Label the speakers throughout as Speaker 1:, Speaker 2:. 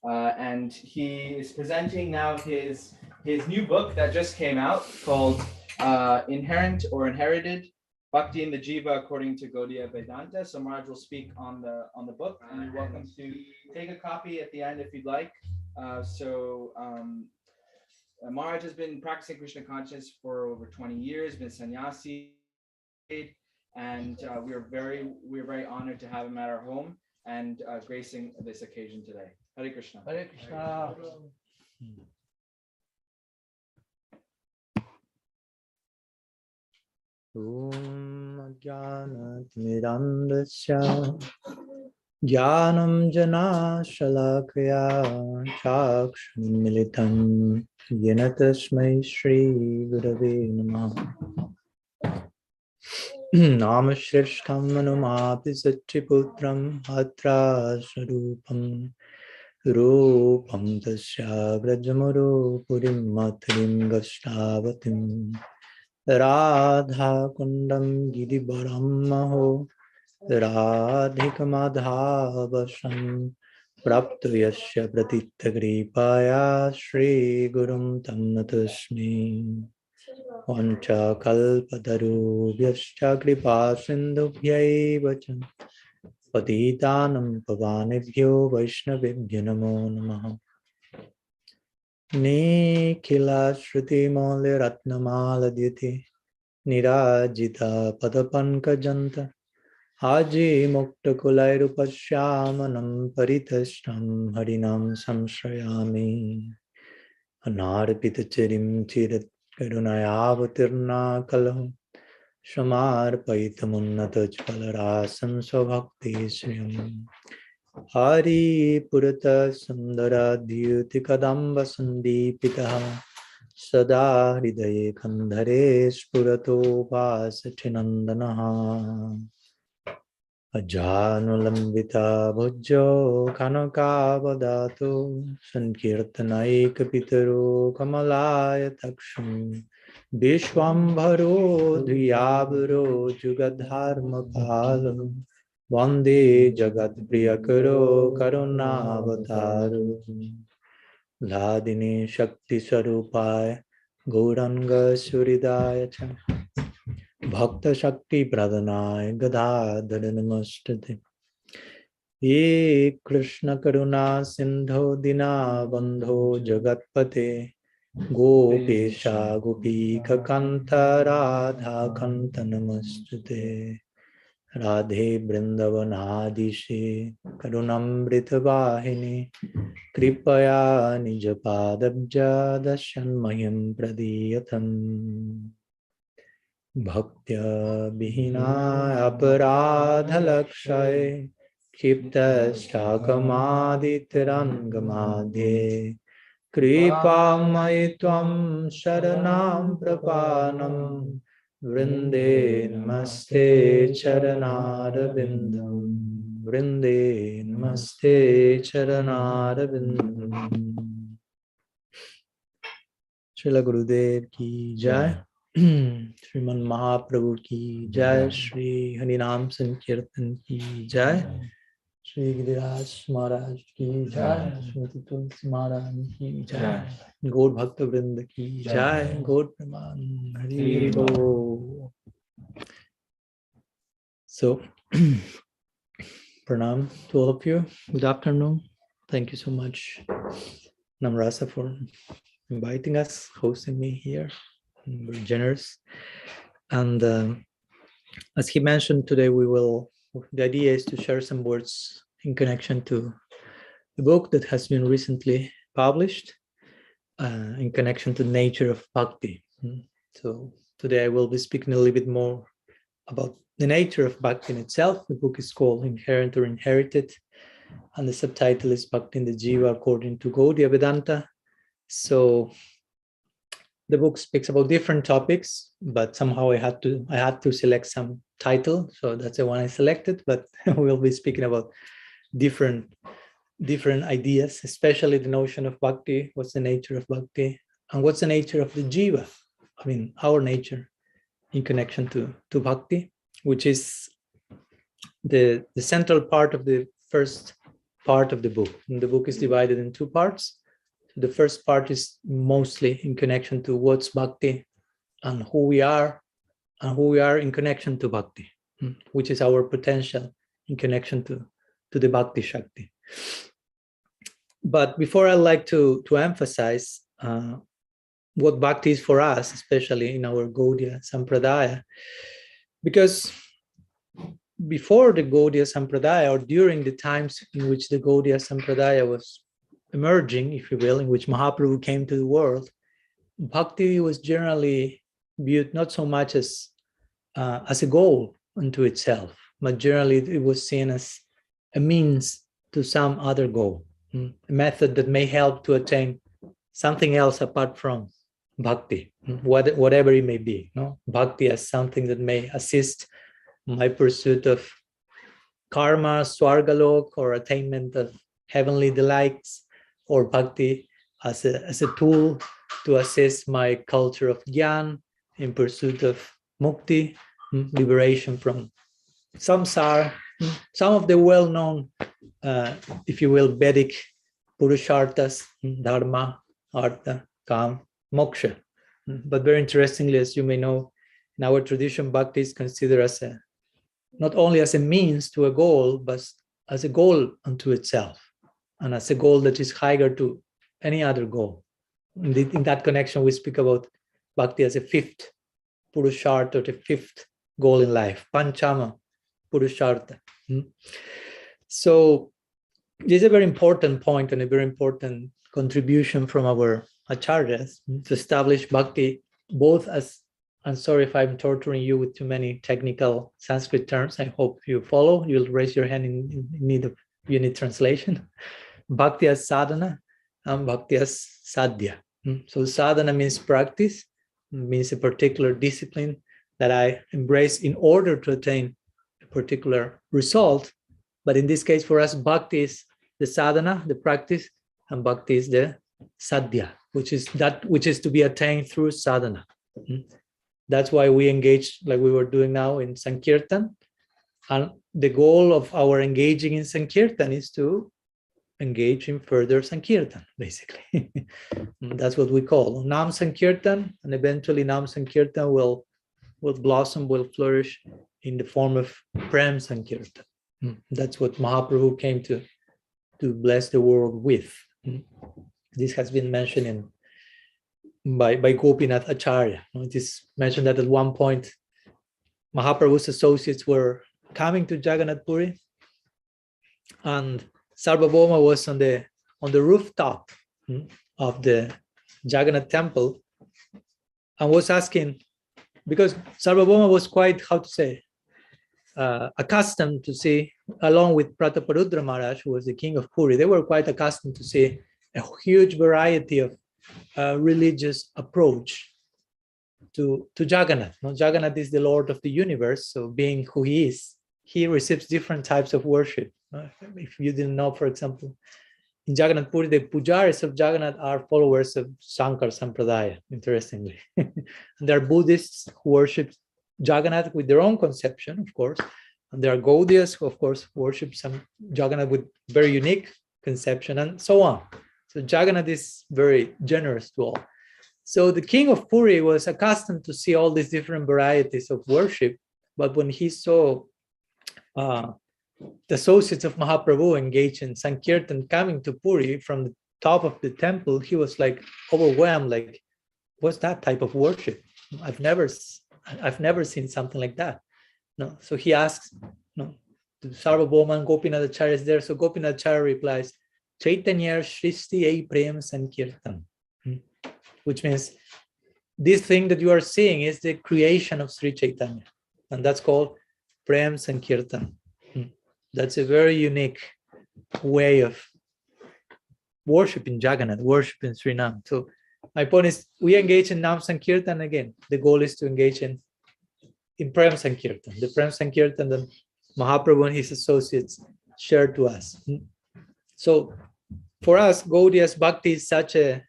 Speaker 1: and he is presenting now his new book that just came out called Inherent or Inherited Bhakti in the Jiva according to Gaudiya Vedanta. So Maharaj will speak on the book, and you're welcome to take a copy at the end if you'd like. Maharaj has been practicing Krishna consciousness for over 20 years, been sannyasi, and we're very honored to have him at our home and gracing this occasion today. Hare Krishna.
Speaker 2: Hare Krishna. Om Jnanatimirandasya Jnanam Jana Shalakaya Chakshunmilitam Yena Tasmai Shri Gurave Namah Namashristham Manumapi Satriputram Atra Sarupam Rupam Tasya Brajamaro Purim Matrim Gastavatim Radha Kundam Gidibaram Maho Radhikamadhavasam Praptuyasya Pratithagripaya Shri Gurum Tamnatasmi Vancha Kalpatarubhyascha Kripa Sindhubhyaivacha Patitanam Pavanebhyo Vaishnavibhyo Namo Namaha Nikhila Shruti Mole Ratnamala Dhyati Nirajita Padapankajanta Haji Mukta Kulairupashyamanam Paritashtam Harinam Samshrayami Anarpita Chirim Chirat Karunayavatirna Kalahu Shamarpaitamunnata Chalarasam Svabhakti Sriyam Hari Purata Sundara Dhyuti Kadamba Sandipitaha Sada Hridaye Kandhare Spurato Pasatinandanaha Ajanulambita Bhujjo Kanakavadato Sankirtanaik Pitaro Kamalaya Taksham Vishwambharo Dhyabro Jugadharma Palo Vande Jagat Priyakaro Karunavataru Ladini Shakti Sarupaya Gauranga Suridaya Cha Bhakta Shakti Pradhanaya Gadadhara Namastate Ye Krishna Karuna Sindho Dina Bandho Jagatpate Gopesha Gopika Kanta Radha Kanta Namastate Radhe Vrindavanadishe Karunamrita Vahini Kripaya Nijapadabja Dashanmayam Pradiyatam Bhaktya Bihina Aparadha Lakshay Kipta Shakamaditirangamadhe Kripa Maitvam Sharanam Prapanam Vrinde Namaste Charanarabindam Vrinde Namaste Charanarabindam Srila Gurudev Ki Jai Sriman Mahaprabhu Ki Jai Shri Harinam Sankirtan Ki Jai Shri Giriraj Maharaj Ki Jai Shrimati Tulsi Maharaj Ki Jai Gaur Bhakta Vrinda Ki Jai Gaur Praman Hari Bo. So Pranam to all of you. Good afternoon. Thank you so much Namrasa for inviting us, hosting me here. Very generous. And as he mentioned today, the idea is to share some words in connection to the book that has been recently published in connection to the nature of Bhakti. So today I will be speaking a little bit more about the nature of Bhakti in itself. The book is called Inherent or Inherited, and the subtitle is Bhakti in the Jiva according to Gaudiya Vedanta. So the book speaks about different topics, but somehow I had to select some title, so that's the one I selected. But we'll be speaking about different ideas, especially the notion of Bhakti. What's the nature of Bhakti, and what's the nature of the Jiva? I mean, our nature in connection to Bhakti, which is the central part of the first part of the book. And the book is divided in two parts. The first part is mostly in connection to what's Bhakti and who we are in connection to Bhakti, which is our potential in connection to the Bhakti Shakti. But before, I'd like to emphasize what Bhakti is for us, especially in our Gaudiya Sampradaya, because before the Gaudiya Sampradaya, or during the times in which the Gaudiya Sampradaya was emerging, if you will, in which Mahaprabhu came to the world, Bhakti was generally viewed not so much as a goal unto itself, but generally it was seen as a means to some other goal, a method that may help to attain something else apart from Bhakti, whatever it may be. No? Bhakti as something that may assist my pursuit of karma, swargalok, or attainment of heavenly delights, or Bhakti as a tool to assist my culture of Gyan in pursuit of mukti, liberation from samsara. Some of the well-known, if you will, Vedic Purusharthas, Dharma, Artha, Kam, Moksha. But very interestingly, as you may know, in our tradition, Bhakti is considered as not only as a means to a goal, but as a goal unto itself, and as a goal that is higher to any other goal. In that connection, we speak about Bhakti as a fifth Purushartha, or the fifth goal in life, Panchama Purushartha. So this is a very important point and a very important contribution from our acharyas to establish Bhakti both as, I'm sorry if I'm torturing you with too many technical Sanskrit terms, I hope you follow, you'll raise your hand in need of unit translation. Bhakti as sadhana and Bhakti as sadhya. So sadhana means practice, means a particular discipline that I embrace in order to attain a particular result. But in this case, for us, Bhakti is the sadhana, the practice, and Bhakti is the sadhya, which is to be attained through sadhana. That's why we engage, like we were doing now, in Sankirtan. And the goal of our engaging in Sankirtan is to engage in further Sankirtan, basically. That's what we call Nam Sankirtan, and eventually Nam Sankirtan will blossom, will flourish in the form of Prem Sankirtan. That's what Mahaprabhu came to bless the world with. This has been mentioned by Gopinath Acharya. It is mentioned that at one point Mahaprabhu's associates were coming to Jagannath Puri, and Sarvabhauma was on the rooftop of the Jagannath temple and was asking, because Sarvabhauma was quite, accustomed to see, along with Prataparudra Maharaj, who was the king of Puri, they were quite accustomed to see a huge variety of religious approach to Jagannath. Now, Jagannath is the Lord of the universe, so being who he is, he receives different types of worship. If you didn't know, for example, in Jagannath Puri, the pujaris of Jagannath are followers of Shankar Sampradaya, interestingly. And there are Buddhists who worship Jagannath with their own conception, of course. And there are Gaudiyas who, of course, worship some Jagannath with very unique conception, and so on. So Jagannath is very generous to all. So the king of Puri was accustomed to see all these different varieties of worship, but when he saw the associates of Mahaprabhu engaged in Sankirtan coming to Puri from the top of the temple, he was like overwhelmed, like, what's that type of worship? I've never seen something like that. No, so he asks, no, to Sarvabhauma and Gopinath Acharya is there. So Gopinath Acharya replies, Chaitanya Shristi Ei Prem Sankirtan, which means this thing that you are seeing is the creation of Sri Chaitanya, and that's called Prem Sankirtan. That's a very unique way of worshiping Jagannath, worshiping Sri Nam. So my point is, we engage in Nam Sankirtan again. The goal is to engage in Prem Sankirtan, the Prem Sankirtan that Mahaprabhu and his associates shared to us. So for us, Gaudiya's Bhakti is such a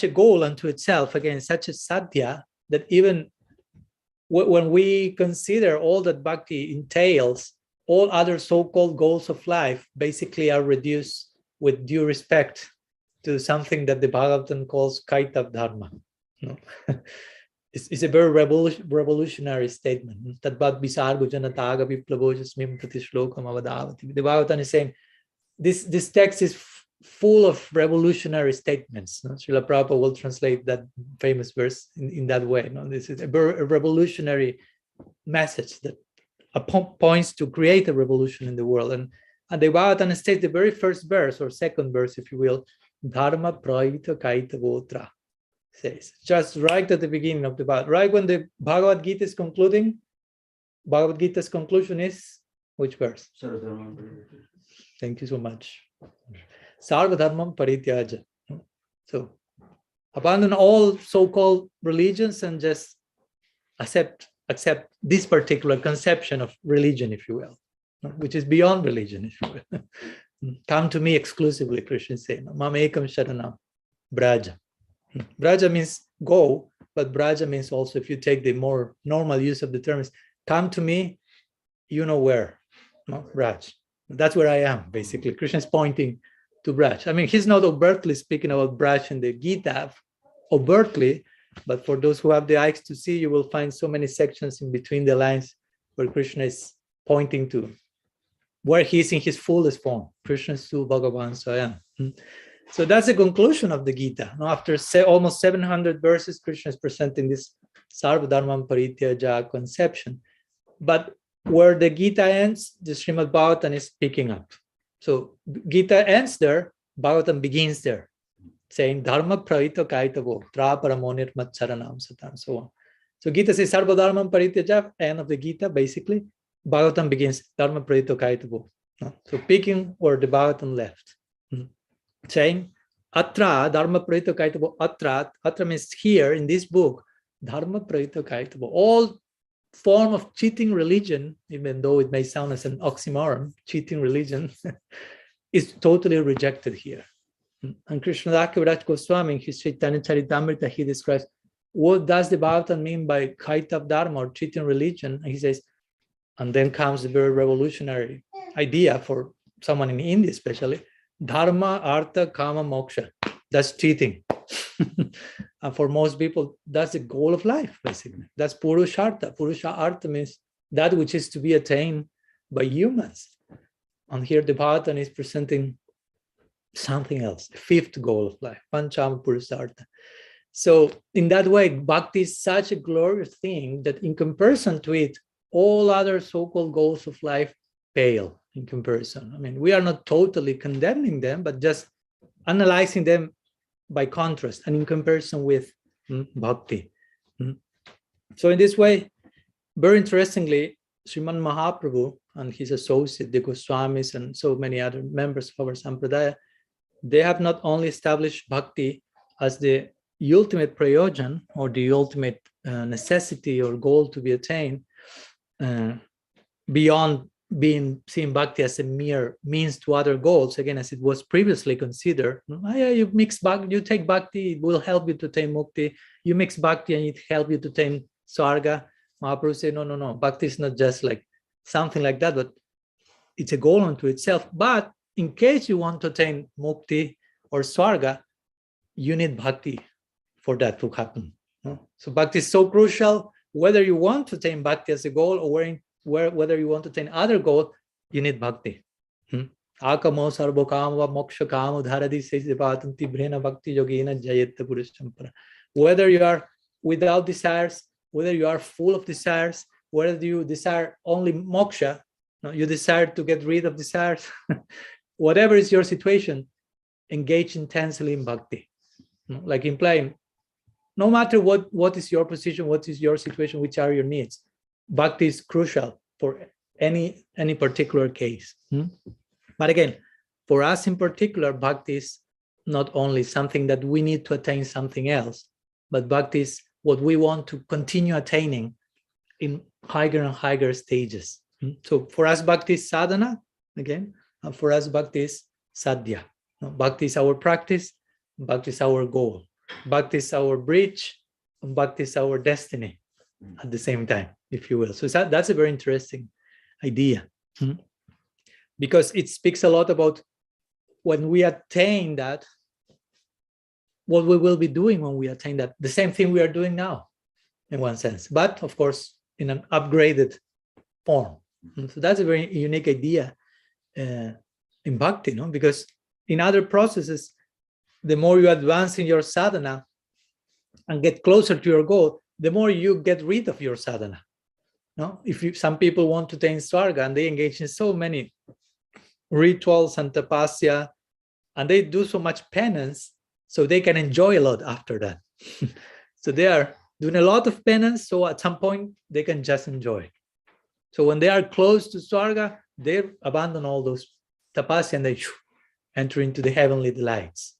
Speaker 2: goal unto itself, again, such a sadhya, that even when we consider all that Bhakti entails, all other so-called goals of life basically are reduced with due respect to something that the Bhagavatam calls Kaitav Dharma. No? It's a very revolutionary statement. Tadbad Visargo Janataga Viplabojasmim Pratishlokam Avadavati. The Bhagavatam is saying this text is full of revolutionary statements. No? Srila Prabhupada will translate that famous verse in that way. No? This is a revolutionary message that points to create a revolution in the world. And the Bhagavatam states the very first verse, or second verse, if you will, Dharma Praita Kaita Votra, says, just right at the beginning of the Bhagavad, right when the Bhagavad Gita is concluding, Bhagavad Gita's conclusion is, which verse? Thank you so much. Sarva Dharmam Parityaja. So, abandon all so-called religions and just accept this particular conception of religion, if you will, which is beyond religion, if you will. Come to me exclusively, Krishna is saying. Mam ekam sharanam, braja. Braja means go, but braja means also, if you take the more normal use of the term, is come to me, you know where, no? Braj. That's where I am, basically. Krishna is pointing to Braj. I mean, he's not overtly speaking about Braj in the Gita, overtly, but for those who have the eyes to see, you will find so many sections in between the lines where Krishna is pointing to where he is in his fullest form. Krishna Su Bhagavan Swayam. So that's the conclusion of the Gita. Now, after almost 700 verses, Krishna is presenting this Sarva Dharmam Parityaja conception. But where the Gita ends, the Srimad Bhagavatam is picking up. So Gita ends there, Bhagavatam begins there, saying Dharma Praita Kaitavo, Tra Paramonir Matcharanam Satam, so on. So Gita says Sarva Dharmam Parityaja, end of the Gita, basically. Bhagavatam begins Dharma Praita Kaitavo. So picking where the Bhagavatam left. Saying Atra, Dharma Praita Kaitavo, Atra means here in this book, Dharma Praita Kaitavo. All form of cheating religion, even though it may sound as an oxymoron, cheating religion, is totally rejected here. And Krishnadas Kaviraj Goswami in his Chaitanya Charitamrita, he describes what does the Bhagavatam mean by Kaitav Dharma or cheating religion. And he says, and then comes the very revolutionary idea for someone in India especially, Dharma, Artha, Kama, Moksha. That's cheating. And for most people, that's the goal of life, basically. That's Purushartha. Purushartha means that which is to be attained by humans. And here the Bhagavatam is presenting something else, the fifth goal of life, Panchama Purushartha. So in that way, Bhakti is such a glorious thing that in comparison to it, all other so-called goals of life pale in comparison. I mean, we are not totally condemning them, but just analyzing them by contrast and in comparison with Bhakti. So in this way, very interestingly, Sriman Mahaprabhu and his associate, the Goswamis and so many other members of our Sampradaya, they have not only established Bhakti as the ultimate prayojan or the ultimate necessity or goal to be attained, beyond seeing Bhakti as a mere means to other goals, again, as it was previously considered. You mix Bhakti, you take Bhakti, it will help you to attain Mukti. You mix Bhakti and it help you to attain Swarga. Mahaprabhu said, no. Bhakti is not just like something like that, but it's a goal unto itself. But in case you want to attain Mukti or Swarga, you need Bhakti for that to happen. So Bhakti is so crucial, whether you want to attain Bhakti as a goal or whether you want to attain other goal, you need Bhakti. Akamo sarvo kama moksha kama dharadi says devatanti brena bhakti yogena jayetta purushampara. Whether you are without desires, whether you are full of desires, whether you desire only moksha, you desire to get rid of desires, whatever is your situation, engage intensely in Bhakti. Like implying, no matter what is your position, what is your situation, which are your needs, Bhakti is crucial for any particular case. But again, for us in particular, Bhakti is not only something that we need to attain something else, but Bhakti is what we want to continue attaining in higher and higher stages. So for us, Bhakti is sadhana, again, and for us, Bhakti is sadhya. Bhakti is our practice, Bhakti is our goal. Bhakti is our bridge, and Bhakti is our destiny at the same time, if you will. So that's a very interesting idea. Because it speaks a lot about when we attain that, what we will be doing when we attain that. The same thing we are doing now, in one sense, but of course, in an upgraded form. So that's a very unique idea in Bhakti, no? Because in other processes, the more you advance in your sadhana and get closer to your goal, the more you get rid of your sadhana. No, some people want to attain Svarga and they engage in so many rituals and tapasya, and they do so much penance, so they can enjoy a lot after that. So they are doing a lot of penance, so at some point they can just enjoy. So when they are close to Svarga, they abandon all those tapasya and they enter into the heavenly delights.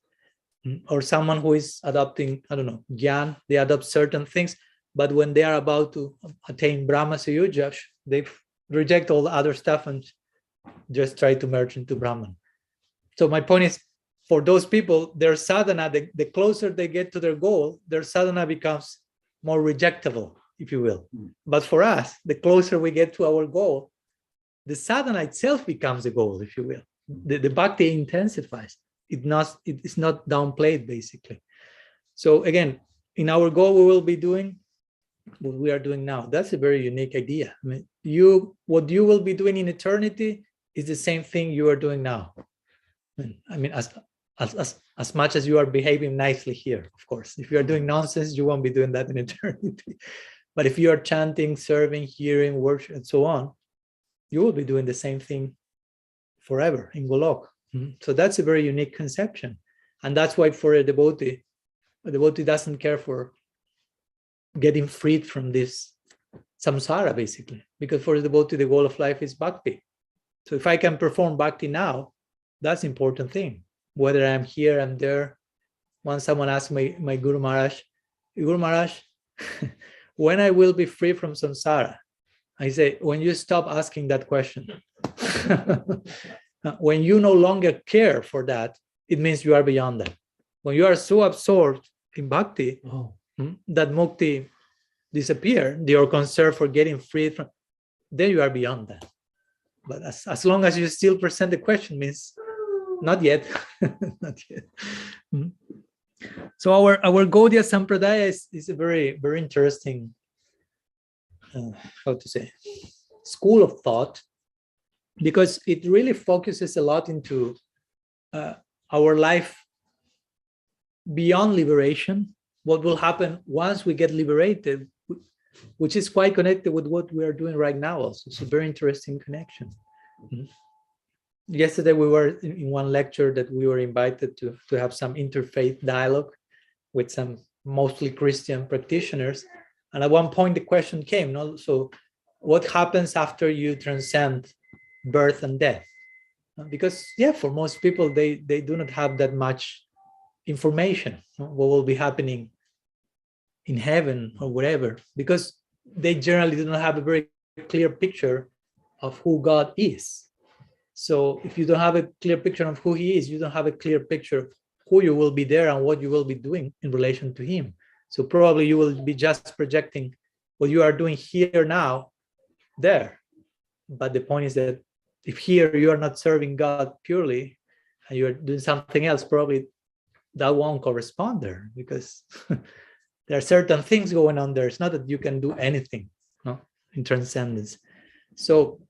Speaker 2: Or someone who is adopting, I don't know, Gyan, they adopt certain things, but when they are about to attain Brahma Sayuja, they reject all the other stuff and just try to merge into Brahman. So my point is, for those people, their sadhana, the closer they get to their goal, their sadhana becomes more rejectable, if you will. But for us, the closer we get to our goal, the sadhana itself becomes a goal, if you will. The bhakti intensifies. It's not downplayed, basically. So again, in our goal, we will be doing what we are doing now. That's a very unique idea. I mean, what you will be doing in eternity is the same thing you are doing now. I mean, as much as you are behaving nicely here, of course. If you are doing nonsense, you won't be doing that in eternity. But if you are chanting, serving, hearing, worship, and so on, you will be doing the same thing forever in Golok. So that's a very unique conception. And that's why for a devotee doesn't care for getting freed from this samsara, basically. Because for a devotee, the goal of life is bhakti. So if I can perform bhakti now, that's an important thing. Whether I'm here, I'm there. Once someone asked my Guru Maharaj, when I will be free from samsara? I say, when you stop asking that question. When you no longer care for that, it means you are beyond that. When you are so absorbed in bhakti, that mukti disappear, your concern for getting free from, then you are beyond that. But as long as you still present the question, means not yet. Not yet. So our Gaudiya Sampradaya is a very, very interesting, school of thought, because it really focuses a lot into our life beyond liberation, what will happen once we get liberated, which is quite connected with what we are doing right now also. It's a very interesting connection. Yesterday we were in one lecture that we were invited to have some interfaith dialogue with some mostly Christian practitioners. And at one point the question came, no? So what happens after you transcend birth and death? Because for most people, they do not have that much information, what will be happening in heaven or whatever, because they generally do not have a very clear picture of who God is. So if you don't have a clear picture of who he is, you don't have a clear picture of who you will be there and what you will be doing in relation to him. So probably you will be just projecting what you are doing here now there. But the point is that if here you are not serving God purely and you are doing something else, probably that won't correspond there, because there are certain things going on there. It's not that you can do anything, in transcendence. So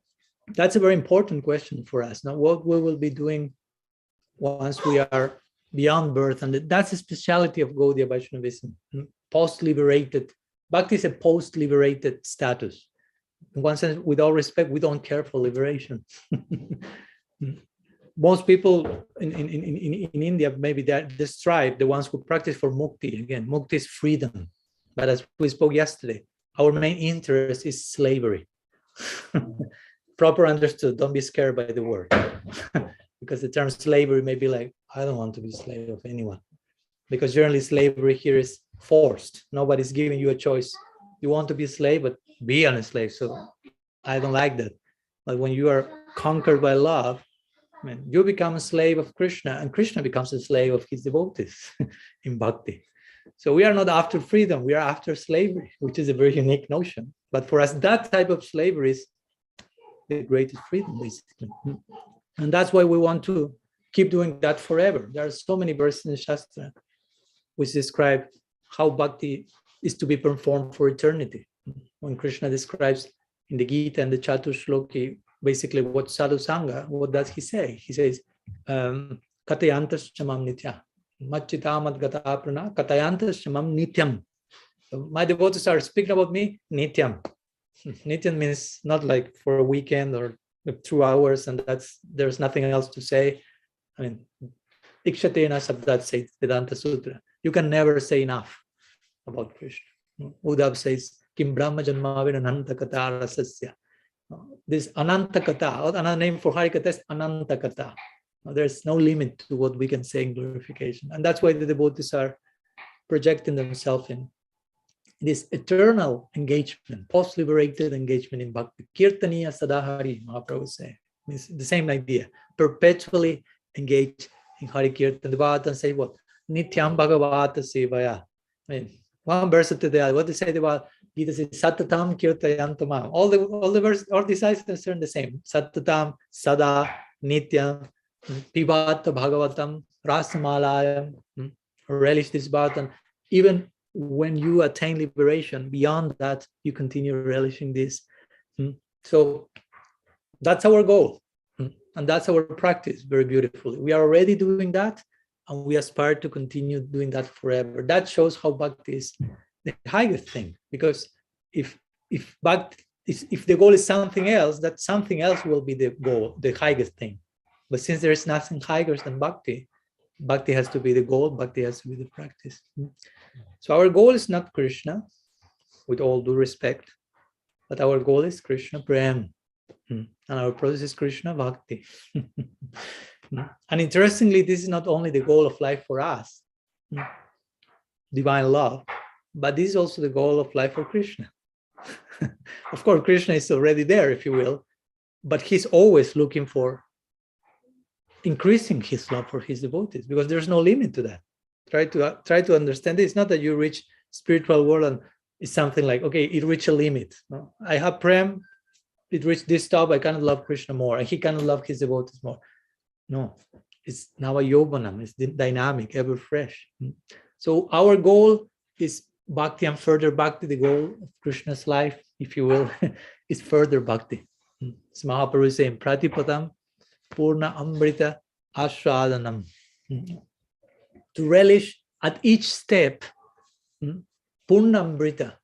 Speaker 2: that's a very important question for us. Now, what we will be doing once we are beyond birth, and that's a speciality of Gaudiya Vaishnavism, post-liberated. Bhakti is a post-liberated status. In one sense, with all respect, we don't care for liberation. Most people in India, maybe they're this tribe, the ones who practice for mukti. Again, mukti is freedom. But as we spoke yesterday, our main interest is slavery. Proper understood, don't be scared by the word. Because the term slavery may be like, I don't want to be a slave of anyone. Because generally slavery here is forced. Nobody's giving you a choice. You want to be a slave, but be a slave. So I don't like that. But when you are conquered by love, you become a slave of Krishna, and Krishna becomes a slave of his devotees in bhakti. So we are not after freedom, we are after slavery, which is a very unique notion. But for us, that type of slavery is the greatest freedom, basically. And that's why we want to keep doing that forever. There are so many verses in Shastra which describe how bhakti is to be performed for eternity. When Krishna describes in the Gita and the Chatushloki, basically what sadhu sangha, what does he say? He says, Katayantas chamam nitya, machitamat gata aprana, katayantas chamam nityam. So my devotees are speaking about me, nityam. Nityam means not like for a weekend or 2 hours, and there's nothing else to say. I mean, Ikshatena Sabdat says Vedanta Sutra. You can never say enough about Krishna. Uddhav says, Kim Brahma Janmavin Ananta Kata Rasasya. This Ananta Kata, another name for Harikatha is Ananta Kata. There's no limit to what we can say in glorification. And that's why the devotees are projecting themselves in this eternal engagement, post-liberated engagement in Bhakti. Kirtaniya Sadahari, Mahaprabhu say. It's the same idea. Perpetually engaged in Hari Kirtan. The Bhagavatam say what? Nityam Bhagavata Sevaya. I mean, one verse to the other. What they say about Gita says Satatam Kirtayantamam. All the verses, all these items are the same. Satatam, Sada, Nityam, Pibata Bhagavatam, Rasamalayam, relish this Bhagavatam. Even when you attain liberation, beyond that, you continue relishing this. So that's our goal. And that's our practice very beautifully. We are already doing that, and we aspire to continue doing that forever. That shows how Bhakti is the highest thing. Because if the goal is something else, that something else will be the goal, the highest thing. But since there is nothing higher than Bhakti, Bhakti has to be the goal, Bhakti has to be the practice. So our goal is not Krishna, with all due respect, but our goal is Krishna Prem. And our process is Krishna Bhakti. And interestingly, this is not only the goal of life for us, divine love, but this is also the goal of life for Krishna. Of course, Krishna is already there, if you will, but he's always looking for increasing his love for his devotees, because there's no limit to that. Try to understand it. It's not that you reach spiritual world and it's something like, okay, it reached a limit. No? I have Prem, it reached this top, I cannot love Krishna more, and he cannot love his devotees more. No, it's now a yovanam, it's dynamic, ever fresh. So our goal is Bhakti and further Bhakti. The goal of Krishna's life, if you will, is further Bhakti. As Mahaprabhu is saying, Pratipadam Purna Amrita Ashradanam. To relish at each step, Purna Amrita,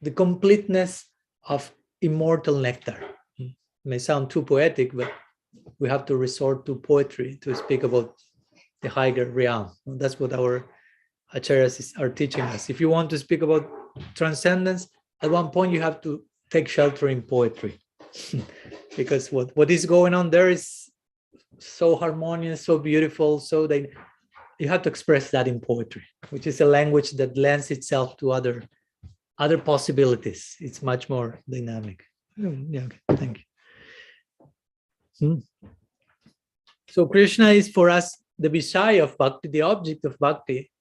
Speaker 2: the completeness of immortal nectar. It may sound too poetic, but we have to resort to poetry to speak about the higher realm. That's what our acharyas are teaching us. If you want to speak about transcendence, at one point you have to take shelter in poetry. Because what is going on there is so harmonious, so beautiful, so that you have to express that in poetry, which is a language that lends itself to other possibilities. It's much more dynamic. Yeah, okay, thank you. So Krishna is for us the Vishaya of Bhakti, the object of Bhakti,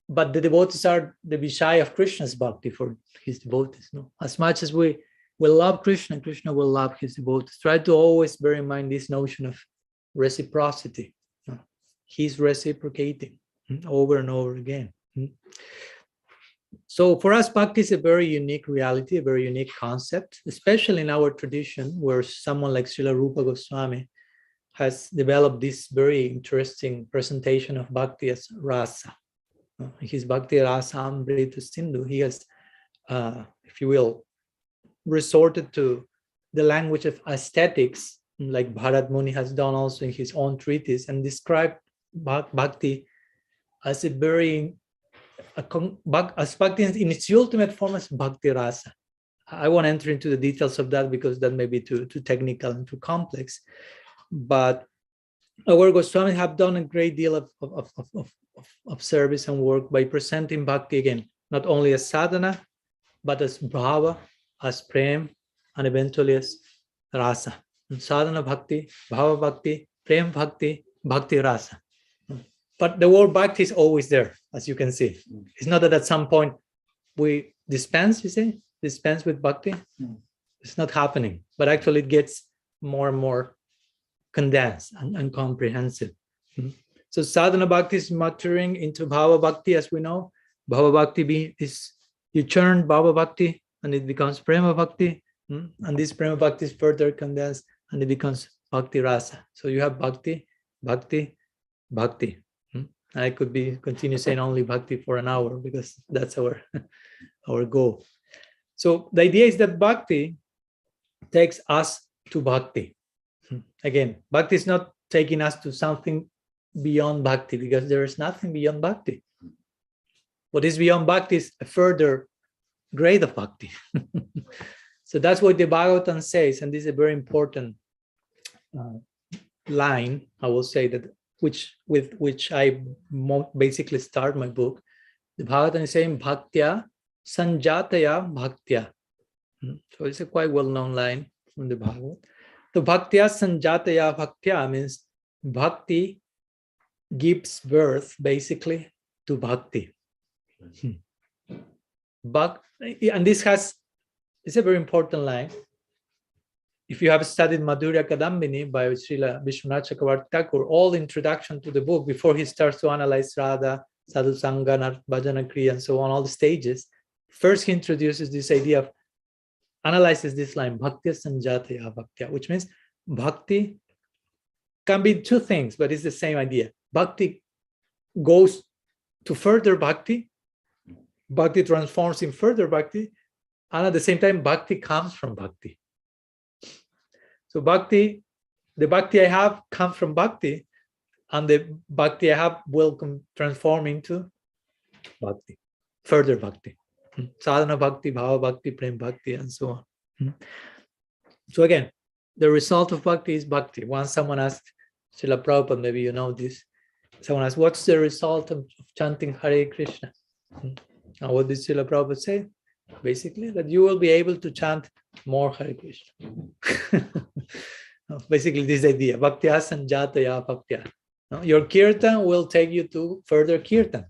Speaker 2: but the devotees are the Vishaya of Krishna's Bhakti for his devotees. No? As much as we will love Krishna, Krishna will love his devotees. Try to always bear in mind this notion of reciprocity. He's reciprocating over and over again. So for us, Bhakti is a very unique reality, a very unique concept, especially in our tradition, where someone like Srila Rupa Goswami has developed this very interesting presentation of Bhakti as rasa. His Bhakti Rasa Amrita Sindhu, he has, if you will, resorted to the language of aesthetics, like Bharat Muni has done also in his own treatise, and described Bhakti as a very, as Bhakti in its ultimate form as Bhakti Rasa. I won't enter into the details of that because that may be too technical and too complex. But our Goswami have done a great deal of service and work by presenting Bhakti again, not only as sadhana, but as bhava, as prem, and eventually as rasa. And sadhana bhakti, bhava bhakti, prem bhakti, bhakti rasa. But the word bhakti is always there, as you can see. It's not that at some point we dispense with bhakti. It's not happening, but actually it gets more and more condensed and comprehensive. So sadhana bhakti is maturing into bhava bhakti, as we know. Bhava bhakti is, you churn bhava bhakti and it becomes prema bhakti. And this prema bhakti is further condensed and it becomes bhakti rasa. So you have bhakti, bhakti, bhakti. I could continue saying only bhakti for an hour because that's our goal. So the idea is that bhakti takes us to bhakti. Again, bhakti is not taking us to something beyond bhakti because there is nothing beyond bhakti. What is beyond bhakti is a further grade of bhakti. So that's what the Bhagavatam says, and this is a very important line, I will say, that with which I basically start my book. The Bhagavatam is saying bhaktya sanjataya bhaktya. So it's a quite well-known line from the Bhagavad. So bhaktya sanjataya bhaktya means bhakti gives birth basically to bhakti. And this it's a very important line. If you have studied Madhurya Kadambini by Srila Vishwanath Chakravarti Thakur, all introduction to the book, before he starts to analyze Radha, Sadhu Sangha, Bhajana Kriya, and so on, all the stages, first he introduces this idea of, analyzes this line, Bhaktya Sanjataya Bhaktya, which means bhakti can be two things, but it's the same idea. Bhakti goes to further bhakti, bhakti transforms in further bhakti, and at the same time, bhakti comes from bhakti. So bhakti, the bhakti I have comes from bhakti, and the bhakti I have will transform into bhakti, further bhakti. Sadhana bhakti, bhava bhakti, prem bhakti, and so on. So again, the result of bhakti is bhakti. Once someone asked Srila Prabhupada, maybe you know this, someone asked, what's the result of chanting Hare Krishna? And what did Srila Prabhupada say? Basically, that you will be able to chant more Hare Krishna. Basically, this idea, bhaktya sanjataya bhaktya. Your kirtan will take you to further kirtan.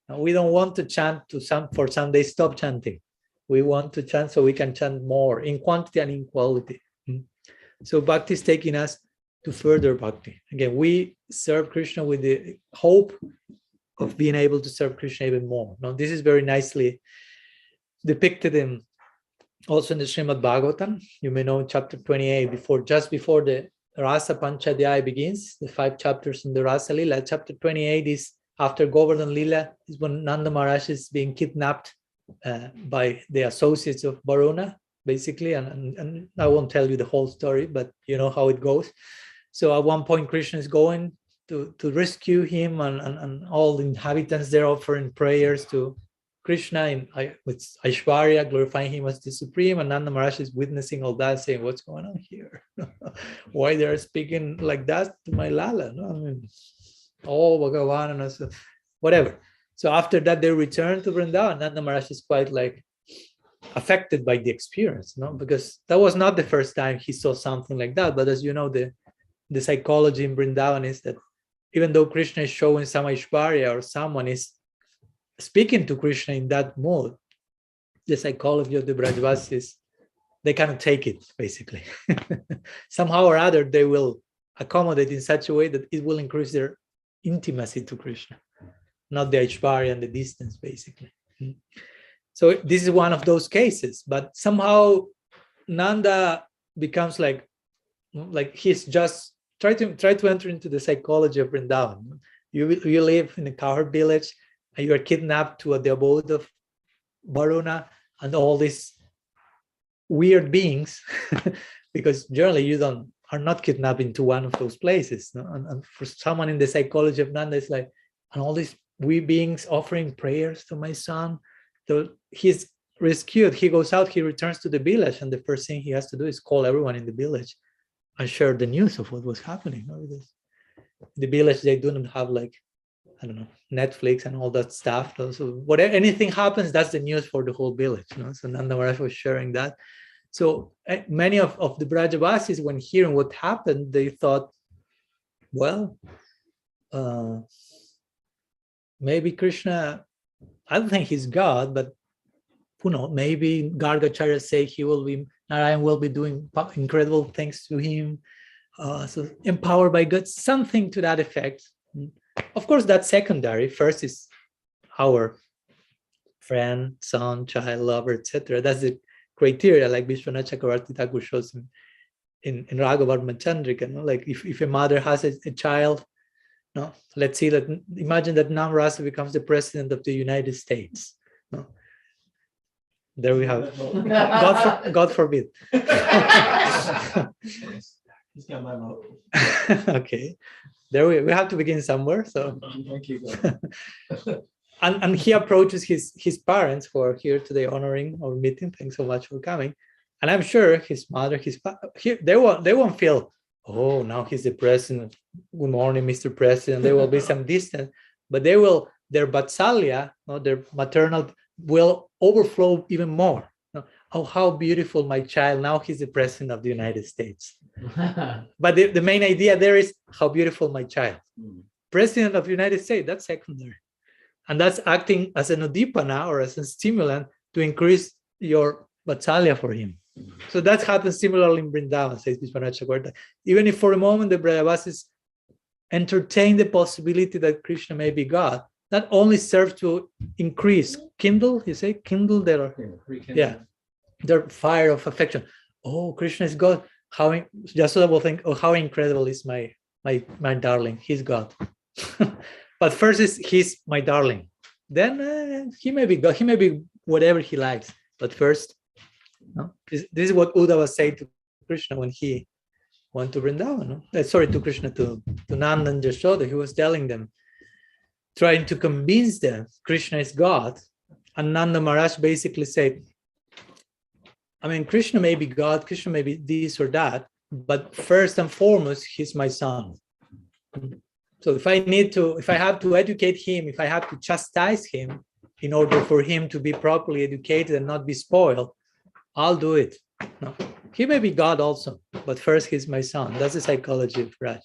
Speaker 2: We don't want to chant for some days, stop chanting. We want to chant so we can chant more in quantity and in quality. So bhakti is taking us to further bhakti. Again, we serve Krishna with the hope of being able to serve Krishna even more. Now, this is very nicely depicted also in the Srimad Bhagavatam. You may know chapter 28, just before the Rasa Panchadhyaya begins, the 5 chapters in the Rasa Lila. Chapter 28 is after Govardhan Lila, is when Nanda Maharaj is being kidnapped by the associates of Varuna, basically. And I won't tell you the whole story, but you know how it goes. So at one point, Krishna is going to rescue him, and all the inhabitants there offering prayers to Krishna with Aishwarya, glorifying him as the Supreme, and Nanda Maharaj is witnessing all that, saying, what's going on here? Why they're speaking like that to my Lala? No, I mean, oh, Bhagavan, and so, whatever. So after that, they return to Vrindavan. Nanda Maharaj is quite affected by the experience, because that was not the first time he saw something like that. But as you know, the psychology in Vrindavan is that even though Krishna is showing some Aishwarya or someone is speaking to Krishna in that mood, the psychology of the Brajavasis, they cannot take it, basically. Somehow or other, they will accommodate in such a way that it will increase their intimacy to Krishna, not the Aishwarya and the distance, basically. So this is one of those cases, but somehow Nanda becomes like he's just try to enter into the psychology of Vrindavan. You live in a cowherd village, and you are kidnapped to the abode of Varuna and all these weird beings, because generally you are not kidnapped into one of those places. No? And for someone in the psychology of Nanda, it's like, and all these weird beings offering prayers to my son. So he's rescued. He goes out, he returns to the village, and the first thing he has to do is call everyone in the village and share the news of what was happening. No? Because the village, they do not have I don't know, Netflix and all that stuff. So whatever, anything happens, that's the news for the whole village. So Nanda Maharaj was sharing that. So many of the Brajavasis, when hearing what happened, they thought, well, maybe Krishna, I don't think he's God, but who knows, maybe Gargacharya say Narayan will be doing incredible things to him. So empowered by God, something to that effect. Of course, that's secondary. First is our friend, son, child, lover, etc. That's the criteria, like Vishwanath Chakravarti Thakur shows in Raghavarma Chandrika. No? Like if a mother has a child, no, let's see that. Imagine that Nam Rasa becomes the president of the United States. No? There we have. God forbid.
Speaker 3: He's got my vote.
Speaker 2: Okay, there we have to begin somewhere. So
Speaker 3: Thank you.
Speaker 2: and he approaches his parents who are here today honoring our meeting. Thanks so much for coming. And I'm sure his mother, they won't feel, oh, now he's the president. Good morning, Mr. President. There will be some distance, but their vatsalya, their maternal, will overflow even more. Oh, how beautiful my child. Now he's the president of the United States. But the main idea there is how beautiful my child. President of the United States, that's secondary. And that's acting as an udipana or as a stimulant to increase your vatsalya for him. So that happens similarly in Vrindavan, says Vishwanath Chakravarti. Even if for a moment the Brajavasis entertain the possibility that Krishna may be God, that only serves to increase, kindle their fire of affection. Oh, Krishna is God. Yasoda will think, oh, how incredible is my darling. He's God. But first he's my darling. Then he may be God. He may be whatever he likes. But first, this is what Uddhava said to Krishna when he went to Vrindavan. To Krishna, to Nanda and Yashoda. He was telling them, trying to convince them Krishna is God. And Nanda Maharaj basically said, I mean, Krishna may be God, Krishna may be this or that, but first and foremost, he's my son. So if I have to educate him, if I have to chastise him in order for him to be properly educated and not be spoiled, I'll do it. No. He may be God also, but first he's my son. That's the psychology of Raj.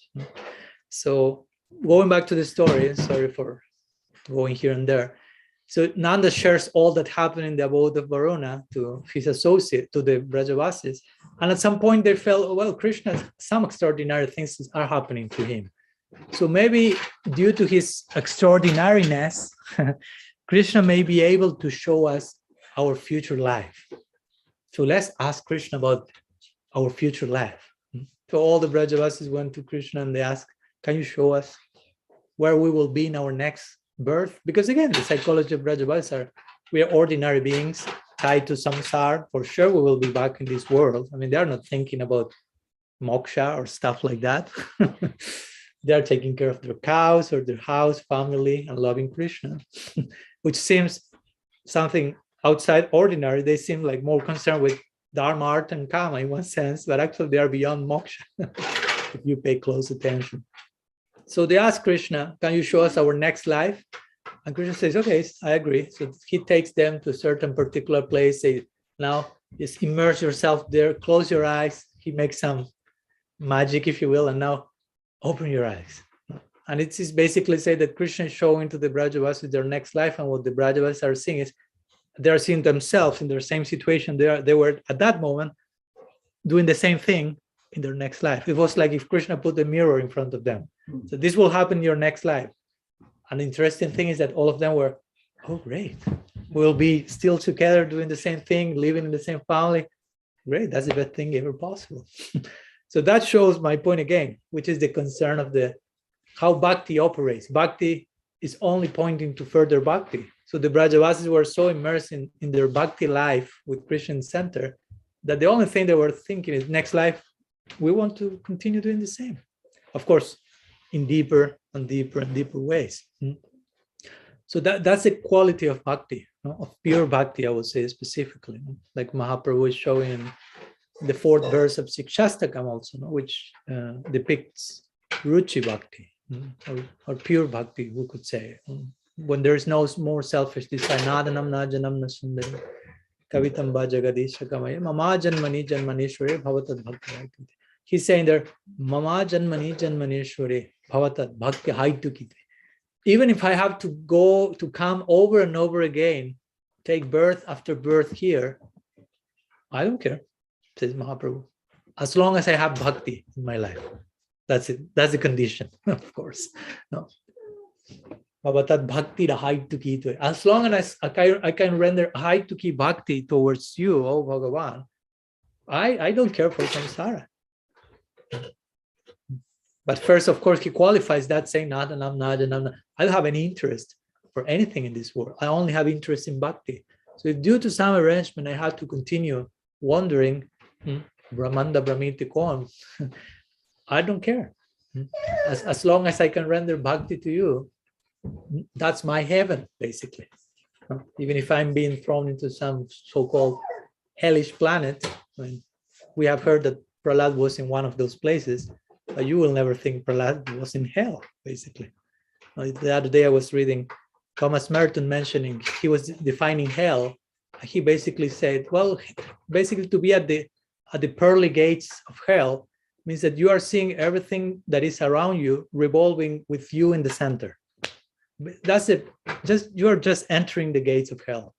Speaker 2: So going back to the story, sorry for going here and there. So Nanda shares all that happened in the abode of Varuna to his associate, to the Brajavasis. And at some point they felt, well, Krishna, some extraordinary things are happening to him. So maybe due to his extraordinariness, Krishna may be able to show us our future life. So let's ask Krishna about our future life. So all the Brajavasis went to Krishna and they asked, can you show us where we will be in our next birth? Because again, the psychology of Brajavasis we are ordinary beings tied to samsara. For sure, we will be back in this world. I mean, they are not thinking about moksha or stuff like that. They are taking care of their cows or their house, family, and loving Krishna, which seems something outside ordinary. They seem like more concerned with dharma, artha, and kama in one sense, but actually they are beyond moksha if you pay close attention. So they ask Krishna, can you show us our next life? And Krishna says, okay, I agree. So he takes them to a certain particular place, say, now just immerse yourself there, close your eyes. He makes some magic, if you will, and now open your eyes. And it is basically say that Krishna is showing to the Brajavasis their next life, and what the Brajavasis are seeing is they are seeing themselves in their same situation. They were at that moment doing the same thing in their next life. It was like if Krishna put a mirror in front of them. So this will happen in your next life. And the interesting thing is that all of them were, oh, great. We'll be still together doing the same thing, living in the same family. Great, that's the best thing ever possible. So that shows my point again, which is the concern of how Bhakti operates. Bhakti is only pointing to further Bhakti. So the Brajavasis were so immersed in their Bhakti life with Krishna center that the only thing they were thinking is next life, we want to continue doing the same. Of course, in deeper and deeper and deeper ways. So that's the quality of Bhakti, of pure Bhakti, I would say specifically, like Mahaprabhu is showing in the 4th verse of Sikshastakam also, which depicts Ruchi Bhakti, or pure Bhakti, we could say. When there is no more selfish desire, nadanam najanam nasundari, kavitam bhajagadisha kamaya, mama janmani janmanishwari bhavatad bhakti. He's saying there, mama janmani janmanishwari bhavatad bhakti haitukite. Even if I have to come over and over again take birth after birth here, I don't care, says Mahaprabhu, as long as I have bhakti in my life. That's it. That's the condition, of course. No. But that bhakti, the high to ki to, as long as I can render high to ki bhakti towards you, oh Bhagavan, I don't care for samsara. But first, of course, he qualifies that saying, nadanam, nadanam. I don't have any interest for anything in this world. I only have interest in bhakti. So due to some arrangement, I had to continue wondering, Brahmanda Brahmiti Kon, I don't care. As long as I can render bhakti to you, that's my heaven, basically. Even if I'm being thrown into some so-called hellish planet, I mean, we have heard that Prahlad was in one of those places, but you will never think Prahlad was in hell, basically. The other day I was reading Thomas Merton mentioning, he was defining hell. He basically said, well, basically to be at the pearly gates of hell means that you are seeing everything that is around you revolving with you in the center. That's it. You are just entering the gates of hell.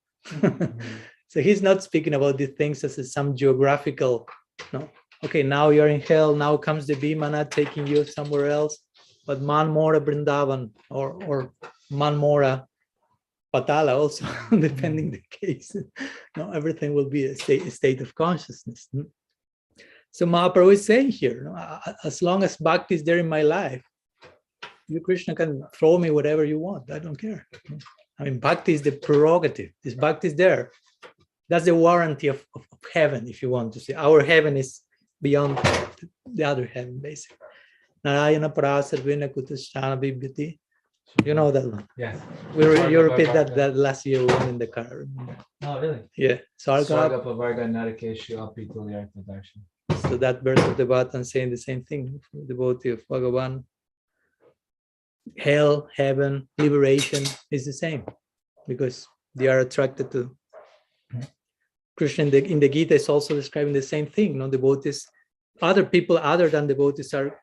Speaker 2: So he's not speaking about these things as some geographical, no. Okay, now you're in hell. Now comes the Vimana taking you somewhere else. But Manmora Brindavan or Manmora Patala also, depending the case. No, everything will be a state of consciousness. So Mahaprabhu is saying here, as long as bhakti is there in my life, you, Krishna, can throw me whatever you want. I don't care. I mean, bhakti is the prerogative. This bhakti is there. That's the warranty of heaven, if you want to say. Our heaven is beyond the other heaven, basically. Narayana Parasarvena Kutasthana Bibhyati. You know that one.
Speaker 1: Yes.
Speaker 2: You repeat that last year we went in the car.
Speaker 1: Oh, really?
Speaker 2: Yeah.
Speaker 1: Swarga Pavarga Narakeshu Apitulyartha Darshan.
Speaker 2: So that verse of the Bhatan saying the same thing. Devotee of Bhagavan. Hell, heaven, liberation is the same because they are attracted to Krishna. In the Gita is also describing the same thing. No, devotees, other people other than devotees are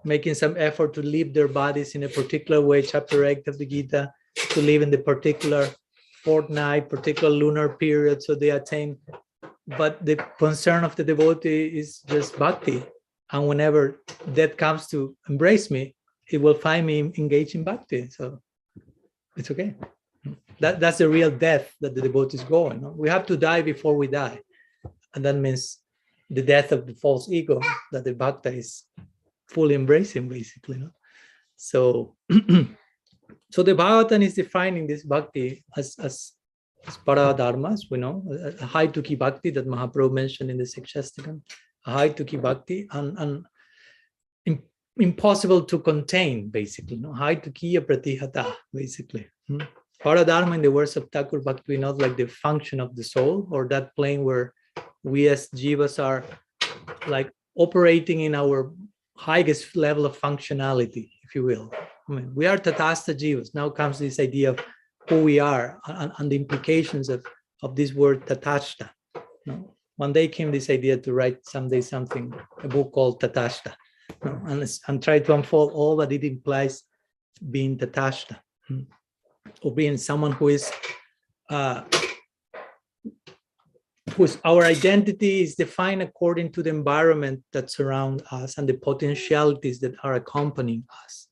Speaker 2: making some effort to live their bodies in a particular way. Chapter 8 of the Gita, to live in the particular fortnight, particular lunar period, so they attain. But the concern of the devotee is just bhakti, and whenever death comes to embrace me, it will find me engaged in bhakti. So it's okay. That's the real death that the devotee is going. No? We have to die before we die. And that means the death of the false ego that the bhakta is fully embracing, basically. No? So, so the Bhagavatam is defining this bhakti as paradharmas, we know, a high to ki bhakti that Mahaprabhu mentioned in the Sikshastakam, a high to ki bhakti, and impossible to contain, basically. No? High to kiya pratihata, basically. Paradharma, in the words of Thakur Bhaktivinoda, like the function of the soul, or that plane where we as jivas are like operating in our highest level of functionality, if you will. I mean, we are tatastha jivas. Now comes this idea of who we are and the implications of this word tatashta. No? One day came this idea to write someday something, a book called Tatashta, and try to unfold all that it implies being tatashta, or being someone who is whose our identity is defined according to the environment that surrounds us and the potentialities that are accompanying us.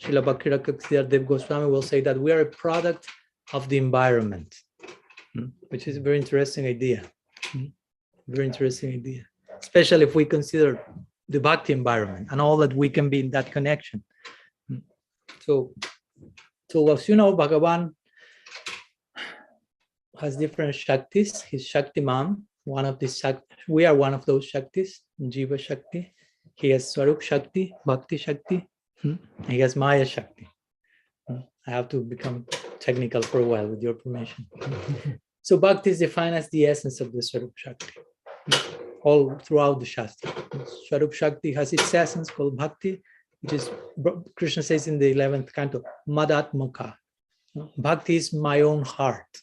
Speaker 2: Srila Bhakti Goswami will say that we are a product of the environment, which is a very interesting idea. Very interesting idea, especially if we consider the bhakti environment and all that we can be in that connection. So as you know, Bhagavan has different Shaktis. He's Shaktiman, one of these Shaktis. We are one of those Shaktis, Jiva Shakti. He has Swarup Shakti, Bhakti Shakti. He has Maya Shakti. I have to become technical for a while with your permission. So Bhakti is defined as the essence of the Swarup Shakti, all throughout the Shastra. Swarup Shakti has its essence called Bhakti, which is, Krishna says in the 11th canto, Madatmaka. Bhakti is my own heart,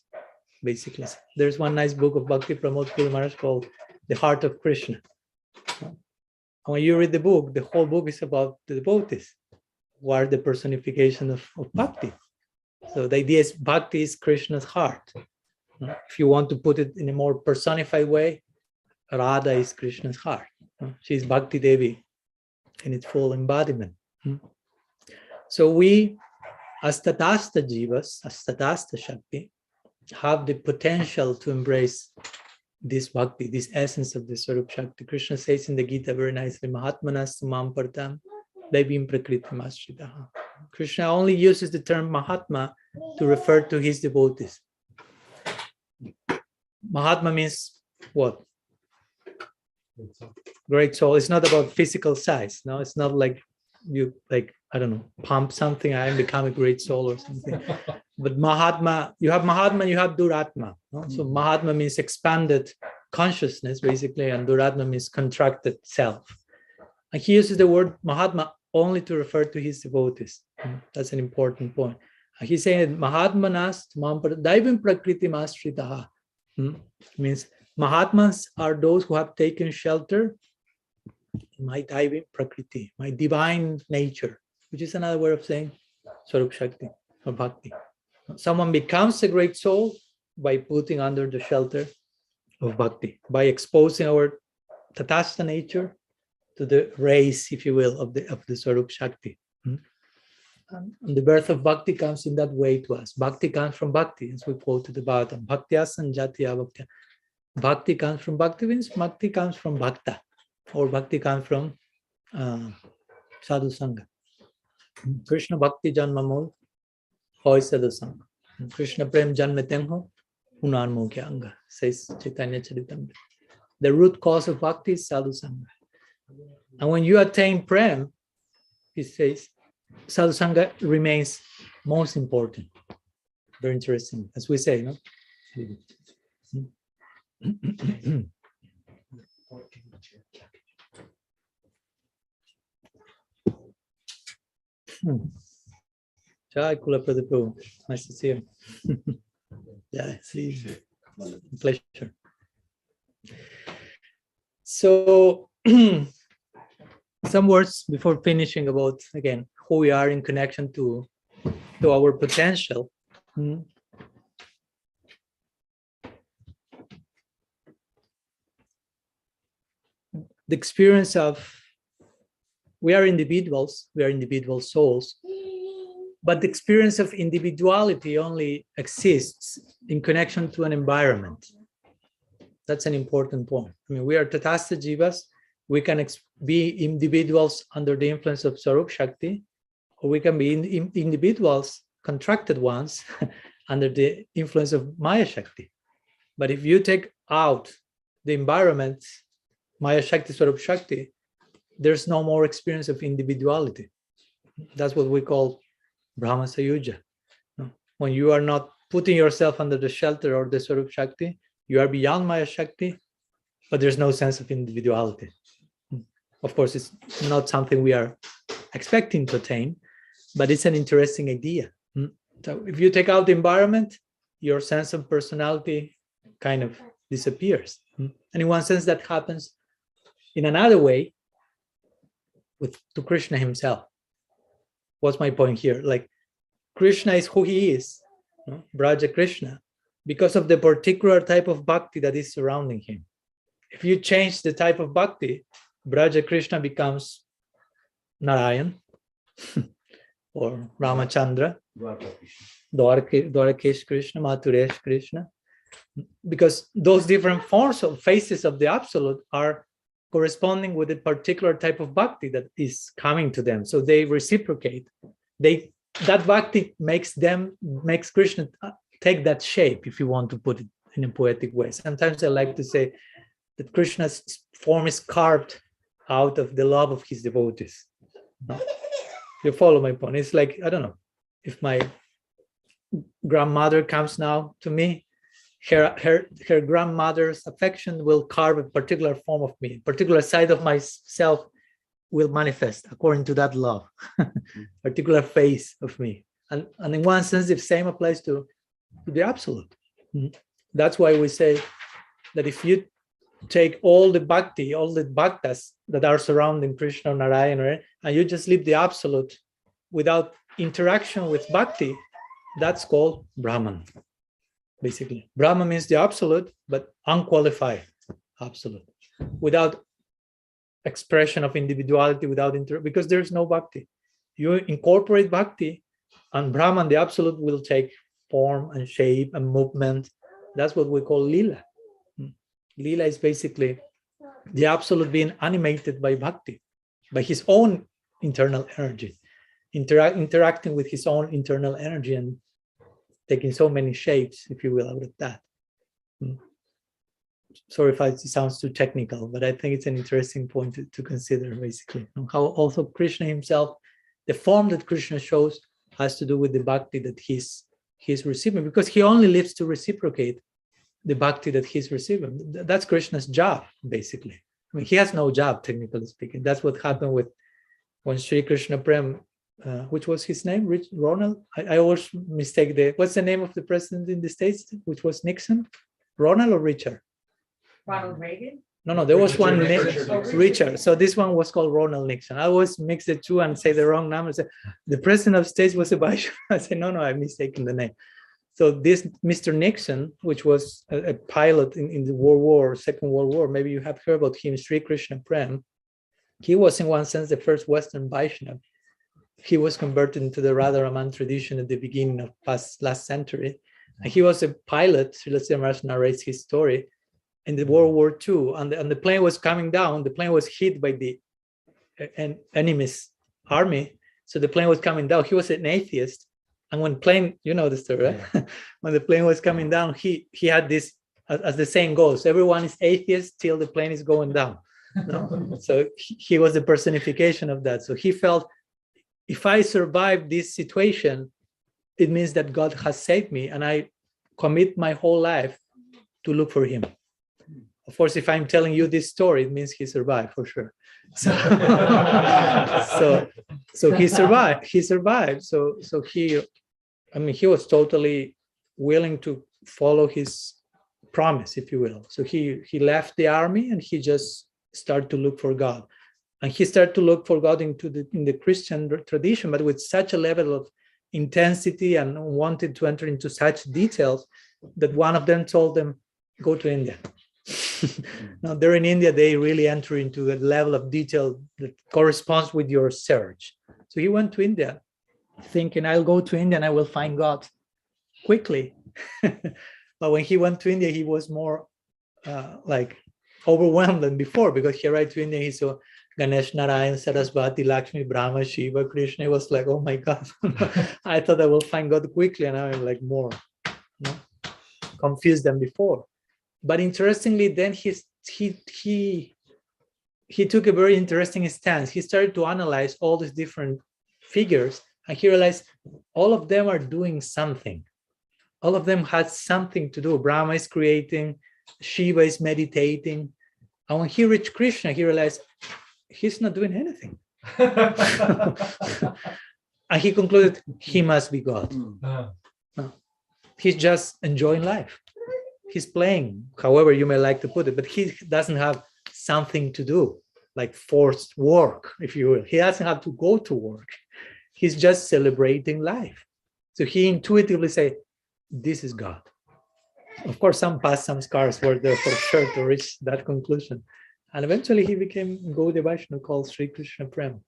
Speaker 2: basically. There's one nice book of Bhakti Pramod Puri Maharaj called The Heart of Krishna. And when you read the book, the whole book is about the devotees, who are the personification of Bhakti. So the idea is Bhakti is Krishna's heart. If you want to put it in a more personified way, Radha is Krishna's heart. She is Bhakti Devi in its full embodiment. So we, as Tatastha Jivas, as Tatastha Shakti, have the potential to embrace this Bhakti, this essence of the Swarup Shakti. Krishna says in the Gita very nicely, Mahatmanas Mam Partam Devim Prakritim Ashritaha. Krishna only uses the term Mahatma to refer to his devotees. Mahatma means what? Great soul. It's not about physical size. No, it's not like you I don't know, pump something, I become a great soul or something. But Mahatma, you have Duratma. No? So Mahatma means expanded consciousness, basically, and Duratma means contracted self. And he uses the word Mahatma only to refer to his devotees. That's an important point. And he's saying Mahatmanas Daivim Prakritim Ashritaha. Means Mahatmas are those who have taken shelter in my Daivim Prakriti, my divine nature, which is another way of saying Swarup Shakti or Bhakti. Someone becomes a great soul by putting under the shelter of Bhakti, by exposing our Tatastha nature to the rays, if you will, of the Swarup Shakti. And the birth of Bhakti comes in that way to us. Bhakti comes from Bhakti, as we quoted the Bhagavatam. Bhaktya Sanjatiya Bhaktya. Bhakti comes from Bhakti means Bhakti comes from Bhakta, or Bhakti comes from Sadhu Sangha. Krishna Bhakti Janmamol Hoy Sadhu Sangha. Krishna Prem Janmetengho Unarmo Kyanga, says Chaitanya Charitamrita. The root cause of Bhakti is Sadhu Sangha. And when you attain Prem, he says, Sadhu Sangha remains most important. Very interesting, as we say, no? Jai Kula Prabhu. Nice to see you. Yeah, see you. Pleasure. So, some words before finishing about, again, who we are in connection to our potential. The experience of, we are individual souls, but the experience of individuality only exists in connection to an environment. That's an important point. I mean, we are Tatastha Jivas. We can be individuals under the influence of Swarup Shakti, or we can be individuals, contracted ones, under the influence of Maya Shakti. But if you take out the environment, Maya Shakti, Swarup Shakti, there's no more experience of individuality. That's what we call Brahma Sayuja. When you are not putting yourself under the shelter of the Swarup Shakti, you are beyond Maya Shakti, but there's no sense of individuality. Of course, it's not something we are expecting to attain, but it's an interesting idea. So if you take out the environment, your sense of personality kind of disappears. And in one sense, that happens in another way to Krishna himself. What's my point here? Like, Krishna is who he is, Braja Krishna, because of the particular type of bhakti that is surrounding him. If you change the type of bhakti, Braja Krishna becomes Narayan or Ramachandra, Dwarakesh Krishna, Mathuresh Krishna, because those different forms of faces of the Absolute are corresponding with a particular type of bhakti that is coming to them. So they reciprocate. That bhakti makes Krishna take that shape, if you want to put it in a poetic way. Sometimes I like to say that Krishna's form is carved out of the love of his devotees. You follow my point? It's like, I don't know, if my grandmother comes now to me, her grandmother's affection will carve a particular form of me, a particular side of myself will manifest according to that love, particular face of me. And in one sense, the same applies to the Absolute. That's why we say that if you take all the bhakti, all the bhaktas that are surrounding Krishna or Narayana, and you just leave the Absolute without interaction with bhakti, that's called Brahman. basically. Brahma means the absolute, but unqualified absolute, without expression of individuality, without because there's no bhakti. You incorporate bhakti, and Brahman, the absolute, will take form and shape and movement. That's what we call lila. Lila is basically the absolute being animated by bhakti, by his own internal energy, interacting with his own internal energy and taking so many shapes, if you will, out of that. Sorry if it sounds too technical, but I think it's an interesting point to consider, basically. How also Krishna himself, the form that Krishna shows has to do with the bhakti that he's receiving, because he only lives to reciprocate the bhakti that he's receiving. That's Krishna's job, basically. I mean, he has no job, technically speaking. That's what happened when Sri Krishna Prem, which was his name, Ronald? I always mistake what's the name of the president in the States, which was Nixon? Ronald or Richard?
Speaker 4: Ronald Reagan?
Speaker 2: No, there was one name,
Speaker 1: Richard.
Speaker 2: Richard. So this one was called Ronald Nixon. I always mix the two and say the wrong name. I say, the president of states was a Vaishnav. I say, no, I'm mistaken the name. So this Mr. Nixon, which was a pilot in the Second World War, maybe you have heard about him, Sri Krishna Prem. He was in one sense the first Western Vaishnav. He was converted into the Radharaman tradition at the beginning of last century. And he was a pilot. Srila Maharaj narrates his story in the World War II, and the plane was coming down. The plane was hit by the enemy's army. So the plane was coming down. He was an atheist. And when plane, you know the story, right? Yeah. When the plane was coming down, he had this, as the saying goes, everyone is atheist till the plane is going down. No? So he was the personification of that. So he felt, if I survive this situation, it means that God has saved me, and I commit my whole life to look for him. Of course, if I'm telling you this story, it means he survived for sure. So, so he survived. He survived. So he was totally willing to follow his promise, if you will. So he left the army and he just started to look for God. And he started to look for God in the Christian tradition, but with such a level of intensity and wanted to enter into such details that one of them told them, go to India. Now, there in India, they really enter into a level of detail that corresponds with your search. So he went to India thinking, I'll go to India and I will find God quickly. But when he went to India, he was more like overwhelmed than before, because he arrived to India, he saw Ganesh, Narayan, Saraswati, Lakshmi, Brahma, Shiva, Krishna. He was like, oh my God, I thought I will find God quickly, and I'm like more confused than before. But interestingly, then he took a very interesting stance. He started to analyze all these different figures, and he realized all of them are doing something. All of them had something to do. Brahma is creating, Shiva is meditating. And when he reached Krishna, he realized he's not doing anything. And he concluded he must be God. No. He's just enjoying life. He's playing, however you may like to put it, but he doesn't have something to do, like forced work, if you will. He doesn't have to go to work. He's just celebrating life. So he intuitively say, this is God. Of course, some past, some scars were there for sure to reach that conclusion. And eventually he became Gaudiya Vaishnava called Sri Krishna Prem.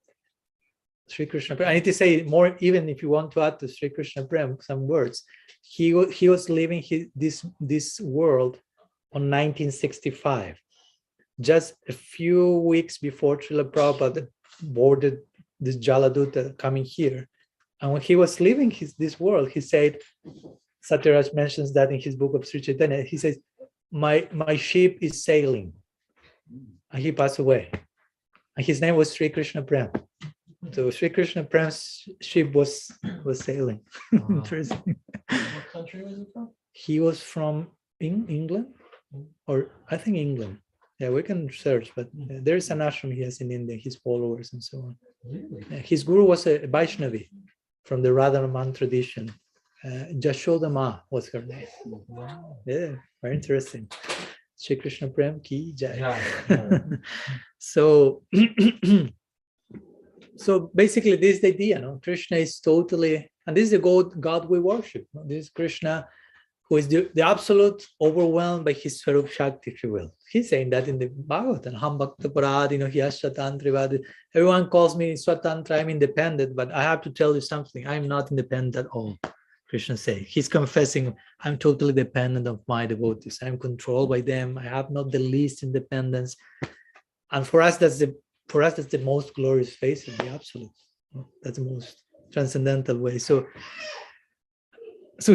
Speaker 2: Sri Krishna Prem. I need to say more, even if you want to add to Sri Krishna Prem some words. He was living this world on 1965, just a few weeks before Srila Prabhupada boarded this Jaladuta coming here. And when he was leaving this world, he said, Satyaraj mentions that in his book of Sri Chaitanya, he says, my ship is sailing. And he passed away. And his name was Sri Krishna Prem. So Sri Krishna Prem's ship was sailing. Interesting.
Speaker 3: What country was he from?
Speaker 2: He was from England, or I think England. Yeah, we can search, but there's an ashram he has in India, his followers and so on.
Speaker 3: Really?
Speaker 2: His guru was a Vaishnavi from the Radharaman tradition. Jashoda Ma was her name.
Speaker 3: Wow.
Speaker 2: Yeah, very interesting. Shri Krishna Prem ki jai.
Speaker 3: Yeah.
Speaker 2: So, so basically, this is the idea. No? Krishna is totally, and this is the God we worship. No? This is Krishna who is the absolute overwhelmed by his Swarup Shakti, if you will. He's saying that in the Bhagavatam, Ham Bhakta Parad, he has Swatantra. Everyone calls me Swatantra, I'm independent, but I have to tell you something, I'm not independent at all. Krishna say, he's confessing, I'm totally dependent of my devotees. I'm controlled by them. I have not the least independence. And for us, that's the most glorious face of the absolute. That's the most transcendental way. So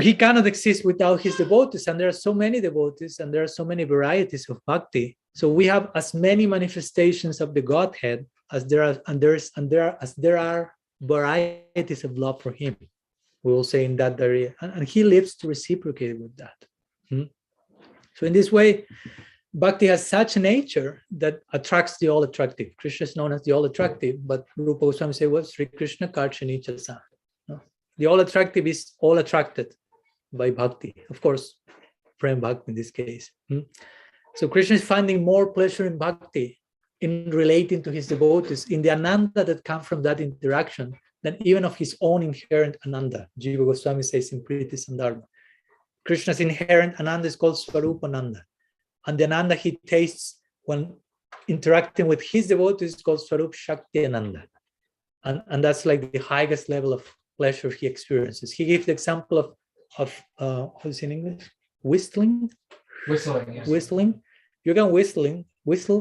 Speaker 2: he cannot exist without his devotees, and there are so many devotees, and there are so many varieties of bhakti. So we have as many manifestations of the Godhead as there are varieties of love for him. We will say in that area, and he lives to reciprocate with that. So in this way, bhakti has such a nature that attracts the all attractive. Krishna is known as the all attractive, but Rupa Goswami say, "What Sri Krishna Karchani Chasa." The all attractive is all attracted by bhakti. Of course, prem bhakti in this case. So Krishna is finding more pleasure in bhakti, in relating to his devotees, in the ananda that comes from that interaction, than even of his own inherent ananda. Jiva Goswami says in Priti Sandarbha, Krishna's inherent ananda is called Swarupananda. And the ananda he tastes when interacting with his devotees is called Swarup Shakti Ananda. And that's like the highest level of pleasure he experiences. He gives the example of what's in English? Whistling.
Speaker 1: Yes.
Speaker 2: Whistling. You can whistle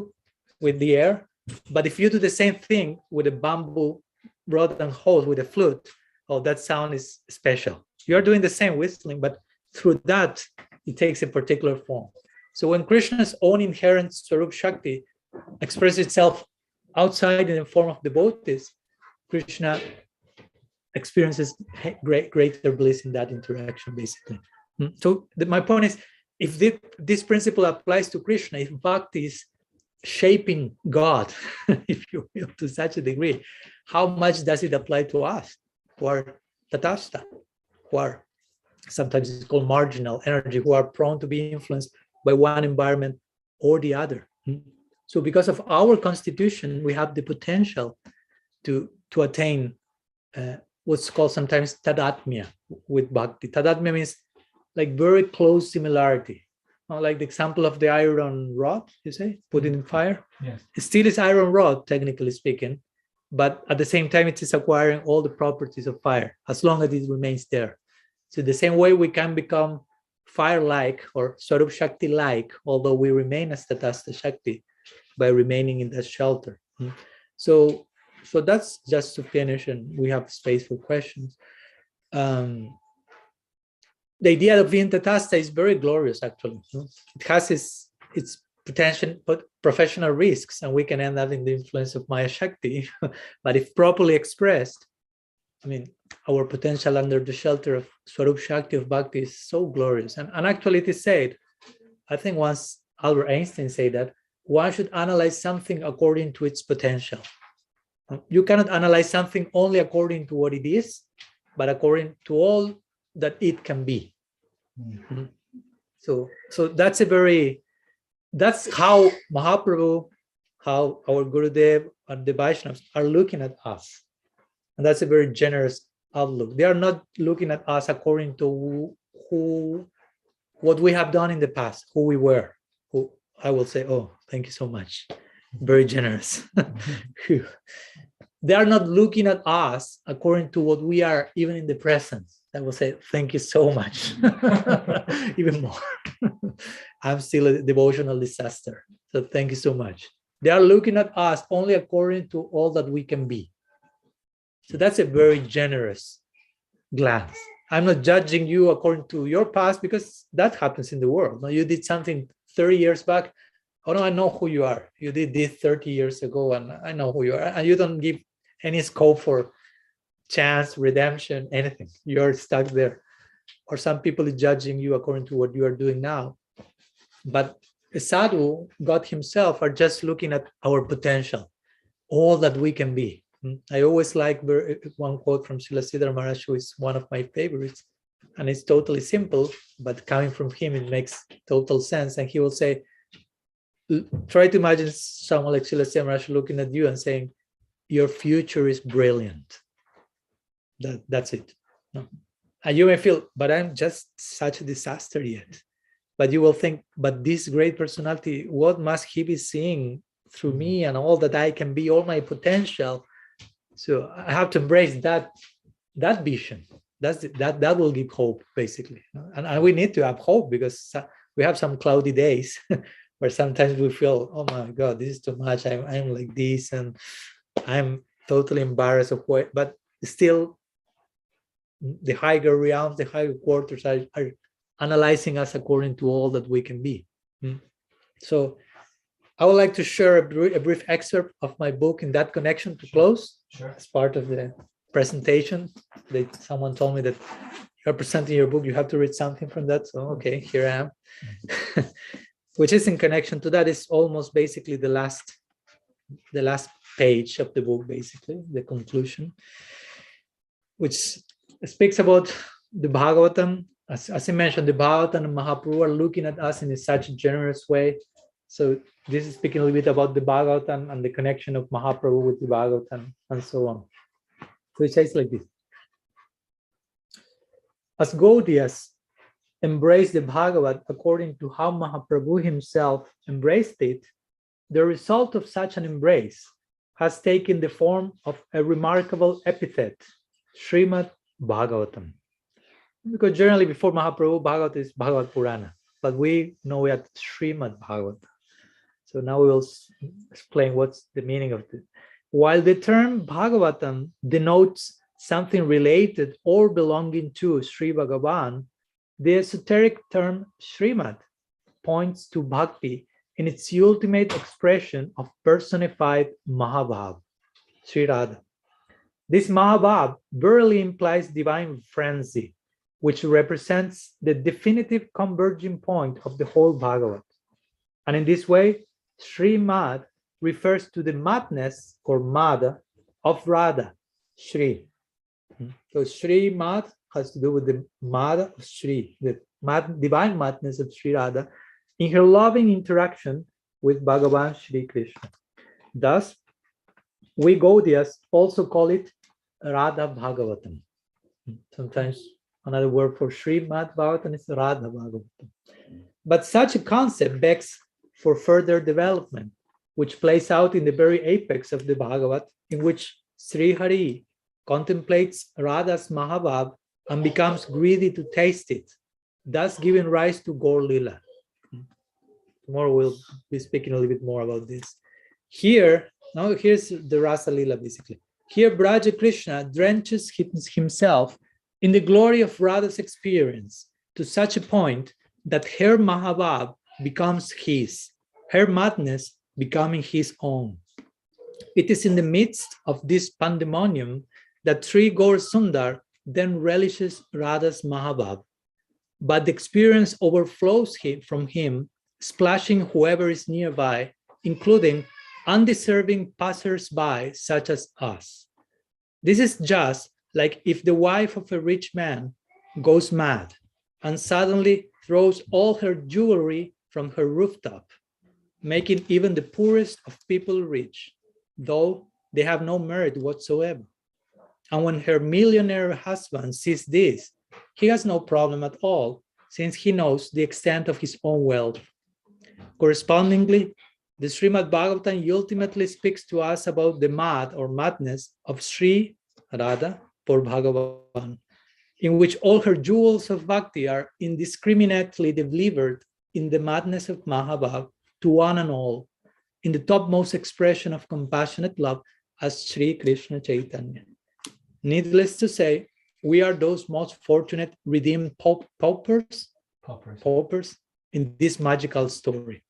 Speaker 2: with the air, but if you do the same thing with a bamboo rod and hose with a flute, that sound is special. You're doing the same whistling, but through that, it takes a particular form. So when Krishna's own inherent Swarup Shakti expresses itself outside in the form of devotees, Krishna experiences greater bliss in that interaction, basically. So my point is, if this principle applies to Krishna, if bhakti is shaping God, if you will, to such a degree, how much does it apply to us, who are tatastha, who are sometimes it's called marginal energy, who are prone to be influenced by one environment or the other? So because of our constitution, we have the potential to attain what's called sometimes tadatmya with bhakti. Tadatmya means like very close similarity. Like the example of the iron rod, you say, put it in fire.
Speaker 1: Yes.
Speaker 2: It still is iron rod, technically speaking, but at the same time, it is acquiring all the properties of fire, as long as it remains there. So the same way we can become fire-like or Swarup Shakti-like, although we remain as Tatastha Shakti by remaining in that shelter. So that's just to finish, and we have space for questions. The idea of being Tatastha is very glorious, actually. It has its potential, but professional risks, and we can end up in the influence of Maya Shakti. But if properly expressed, I mean, our potential under the shelter of Swarup Shakti of Bhakti is so glorious. And actually it is said, I think once Albert Einstein said that, one should analyze something according to its potential. You cannot analyze something only according to what it is, but according to all that it can be. So that's how Mahaprabhu, how our Gurudev and the Vaishnavas are looking at us. And that's a very generous outlook. They are not looking at us according to what we have done in the past, who we were. Who I will say, oh, thank you so much. Very generous. They are not looking at us according to what we are, even in the present. I will say, thank you so much. Even more. I'm still a devotional disaster. So thank you so much. They are looking at us only according to all that we can be. So that's a very generous glance. I'm not judging you according to your past, because that happens in the world. Now, you did something 30 years back. Oh no, I know who you are. You did this 30 years ago, and I know who you are. And you don't give any scope for chance, redemption, anything. You're stuck there. Or some people are judging you according to what you are doing now. But a sadhu, God himself, are just looking at our potential, all that we can be. I always like one quote from Srila Sridhar Maharaj, who is one of my favorites. And it's totally simple, but coming from him, it makes total sense. And he will say, try to imagine someone like Srila Sridhar Maharaj looking at you and saying, your future is brilliant. That's it. No? And you may feel, but I'm just such a disaster yet. But you will think, but this great personality, what must he be seeing through me and all that I can be, all my potential? So I have to embrace that vision. That will give hope, basically. And we need to have hope, because we have some cloudy days where sometimes we feel, oh my God, this is too much. I'm like this, and I'm totally embarrassed of what. But still, the higher realms, the higher quarters are analyzing us according to all that we can be. So I would like to share a brief excerpt of my book in that connection to close.
Speaker 3: Sure.
Speaker 2: As part of the presentation. Someone told me that you're presenting your book, you have to read something from that. So, okay, here I am. Which is in connection to that. Is almost basically the last page of the book, basically, the conclusion, which speaks about the Bhagavatam. As I mentioned, the Bhagavatam and Mahaprabhu are looking at us in such a generous way. So this is speaking a little bit about the Bhagavatam and the connection of Mahaprabhu with the Bhagavatam and so on. So it says like this. As Gaudiyas embraced the Bhagavat according to how Mahaprabhu himself embraced it, the result of such an embrace has taken the form of a remarkable epithet, Srimad Bhagavatam. Because generally before Mahaprabhu, Bhagavat is Bhagavad Purana, but we know it as Srimad Bhagavatam. So now we will explain what's the meaning of it. While the term Bhagavatam denotes something related or belonging to Sri Bhagavan, the esoteric term Srimad points to Bhakti in its ultimate expression of personified Mahabhav, Sri Radha. This Mahabhav verily implies divine frenzy, which represents the definitive converging point of the whole Bhagavat. And in this way, Srimad refers to the madness or mada of Radha, Sri. So Srimad has to do with the mada of Sri, the divine madness of Sri Radha in her loving interaction with Bhagavan Sri Krishna. Thus, we Gaudiyas also call it Radha Bhagavatam. Sometimes another word for Srimad Bhagavatam is Radha Bhagavatam. But such a concept begs for further development, which plays out in the very apex of the Bhagavat, in which Sri Hari contemplates Radha's Mahabhav and becomes greedy to taste it, thus giving rise to Gaur Lila. Tomorrow we'll be speaking a little bit more about this. Here's the Rasa Lila, basically. Here, Braja Krishna drenches himself in the glory of Radha's experience to such a point that her Mahabhav becomes his, her madness becoming his own. It is in the midst of this pandemonium that Sri Gaur Sundar then relishes Radha's Mahabhav, but the experience overflows from him, splashing whoever is nearby, including undeserving passers-by such as us. This is just like if the wife of a rich man goes mad and suddenly throws all her jewelry from her rooftop, making even the poorest of people rich, though they have no merit whatsoever. And when her millionaire husband sees this, he has no problem at all, since he knows the extent of his own wealth. Correspondingly, the Srimad Bhagavatam ultimately speaks to us about the mad or madness of Sri Radha for Bhagavan, in which all her jewels of bhakti are indiscriminately delivered in the madness of Mahabhav to one and all, in the topmost expression of compassionate love as Sri Krishna Chaitanya. Needless to say, we are those most fortunate redeemed paupers in this magical story.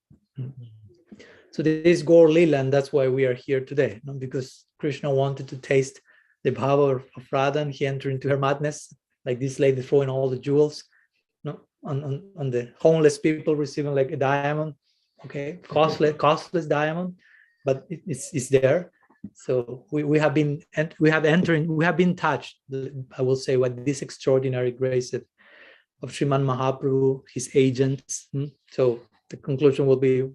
Speaker 2: So this is Gaur Lila, and that's why we are here today, because Krishna wanted to taste the bhava of Radha, and he entered into her madness, like this lady throwing all the jewels on the homeless people, receiving like a diamond, okay, costless diamond, but it's there. So we have been touched, I will say, by this extraordinary grace of Sriman Mahaprabhu, his agents. So the conclusion will be,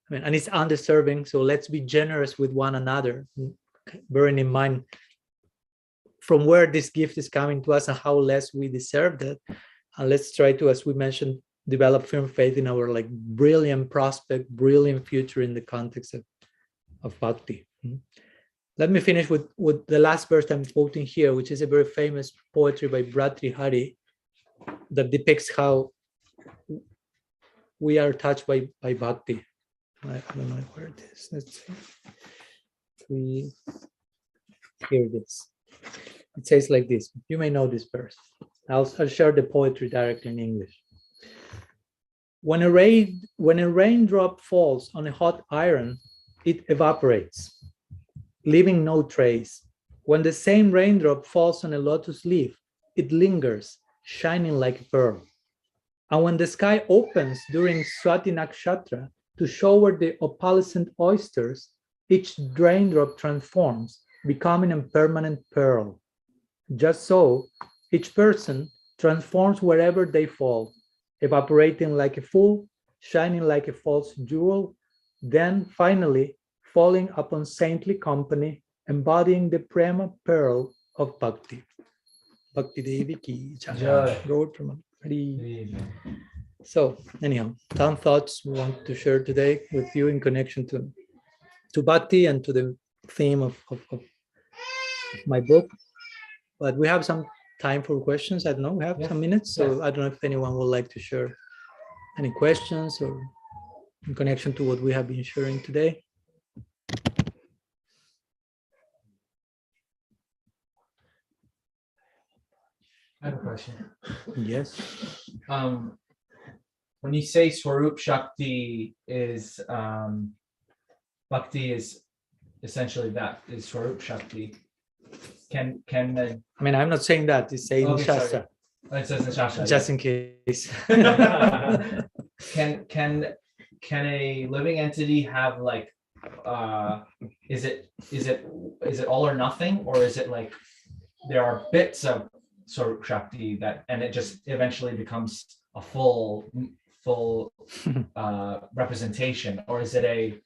Speaker 2: and it's undeserving, so let's be generous with one another, bearing in mind from where this gift is coming to us and how less we deserve it. And let's try to, as we mentioned, develop firm faith in our like brilliant prospect, brilliant future in the context of bhakti. Let me finish with the last verse I'm quoting here, which is a very famous poetry by Bhartrihari that depicts how we are touched by bhakti. I don't know where it is. Let's see. Here it is. It says like this. You may know this verse. I'll share the poetry directly in English. When a raindrop falls on a hot iron, it evaporates, leaving no trace. When the same raindrop falls on a lotus leaf, it lingers, shining like a pearl. And when the sky opens during Swati Nakshatra to shower the opalescent oysters, each raindrop transforms, becoming a permanent pearl. Just so, each person transforms wherever they fall, evaporating like a fool, shining like a false jewel, then finally falling upon saintly company, embodying the prema pearl of bhakti. Bhakti Devi ki jai. So anyhow, some thoughts we want to share today with you in connection to bhakti and to the theme of my book. But we have some time for questions. I don't know, we have some minutes. So I don't know if anyone would like to share any questions or in connection to what we have been sharing today.
Speaker 5: I have a question.
Speaker 2: Yes.
Speaker 5: When you say Swarup Shakti is Bhakti is essentially that is Swarup Shakti. Can
Speaker 2: I mean, I'm not saying that. It's saying
Speaker 5: Okay,
Speaker 2: Shastra.
Speaker 5: it says in Shastra,
Speaker 2: Just in case.
Speaker 5: can a living entity have like is it all or nothing, or is it like there are bits of Swarup Shakti that and it just eventually becomes a full representation, or is it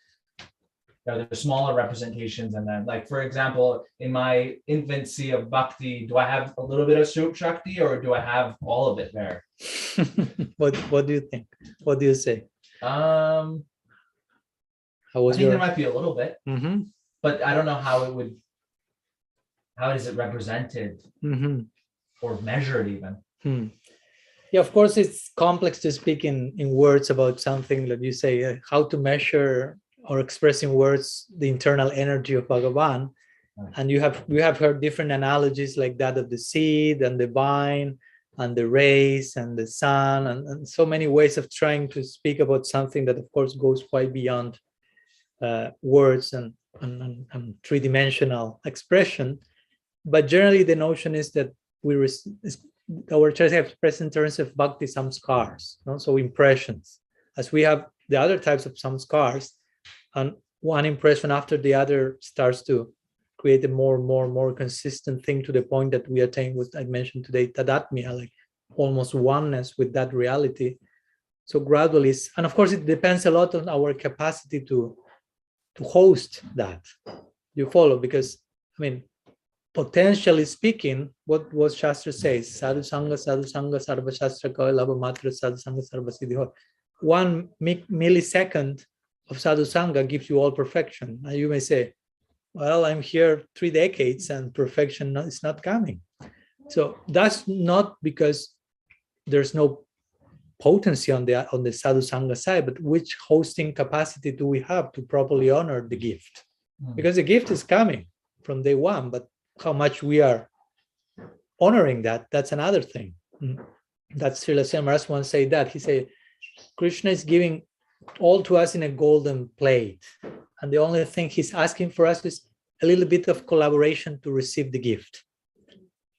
Speaker 5: there are smaller representations, and then like for example in my infancy of bhakti, do I have a little bit of Swarup Shakti or do I have all of it there?
Speaker 2: What do you think? What do you say?
Speaker 5: I think there might be a little bit, but I don't know how is it represented or measured even.
Speaker 2: Yeah, of course, it's complex to speak in words about something that you say, how to measure or express in words the internal energy of Bhagavan. And we have heard different analogies like that of the seed and the vine and the rays and the sun and so many ways of trying to speak about something that of course goes quite beyond words and three-dimensional expression. But generally the notion is that our church have expressed in terms of bhakti samskars, so impressions, as we have the other types of samskars, and one impression after the other starts to create a more consistent thing to the point that we attain what I mentioned today, tadatmya, like almost oneness with that reality. So gradually, and of course it depends a lot on our capacity to host that. You follow? Because I mean, potentially speaking, what Shastra says, sadhu sangha, sarva shastra ka labha matra, sadhu sangha, sarva siddhi. 1 millisecond of sadhu sangha gives you all perfection. And you may say, well, I'm here 3 decades and perfection is not coming. So that's not because there's no potency on the sadhu sangha side, but which hosting capacity do we have to properly honor the gift? Because the gift is coming from day one, but how much we are honoring that's another thing. That's Srila Samaras once said that. He said, Krishna is giving all to us in a golden plate. And the only thing he's asking for us is a little bit of collaboration to receive the gift.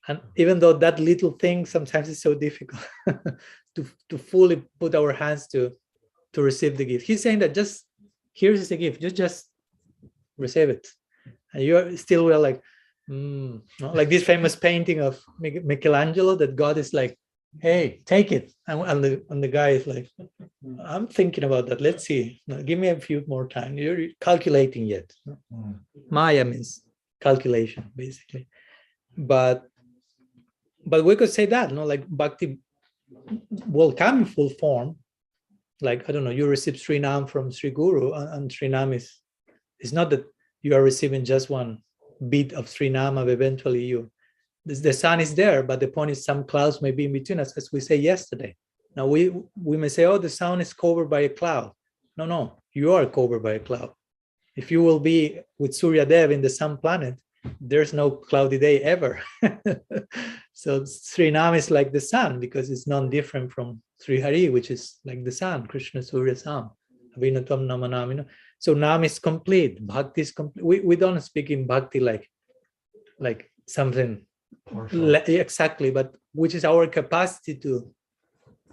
Speaker 2: And even though that little thing sometimes is so difficult to fully put our hands to receive the gift. He's saying that just here's the gift, just receive it. And you're still like, like this famous painting of Michelangelo that God is like, hey, take it. And the guy is like, I'm thinking about that. Let's see. No, give me a few more time. You're calculating yet. Maya means calculation, basically. but we could say that, no, like Bhakti will come in full form. Like, I don't know, you receive Sri Nam from Sri Guru, and Sri Nam is, it's not that you are receiving just one bit of Sri Nam, and eventually the sun is there, but the point is some clouds may be in between us, as we say yesterday. Now we may say, oh, the sun is covered by a cloud. No, you are covered by a cloud. If you will be with Surya Dev in the sun planet, there's no cloudy day ever. So Sri Nam is like the sun, because it's non-different from Sri Hari, which is like the sun, Krishna Surya Sam. Avinatam Namanam. So Nam is complete. Bhakti is complete. We don't speak in Bhakti like something exactly, but which is our capacity to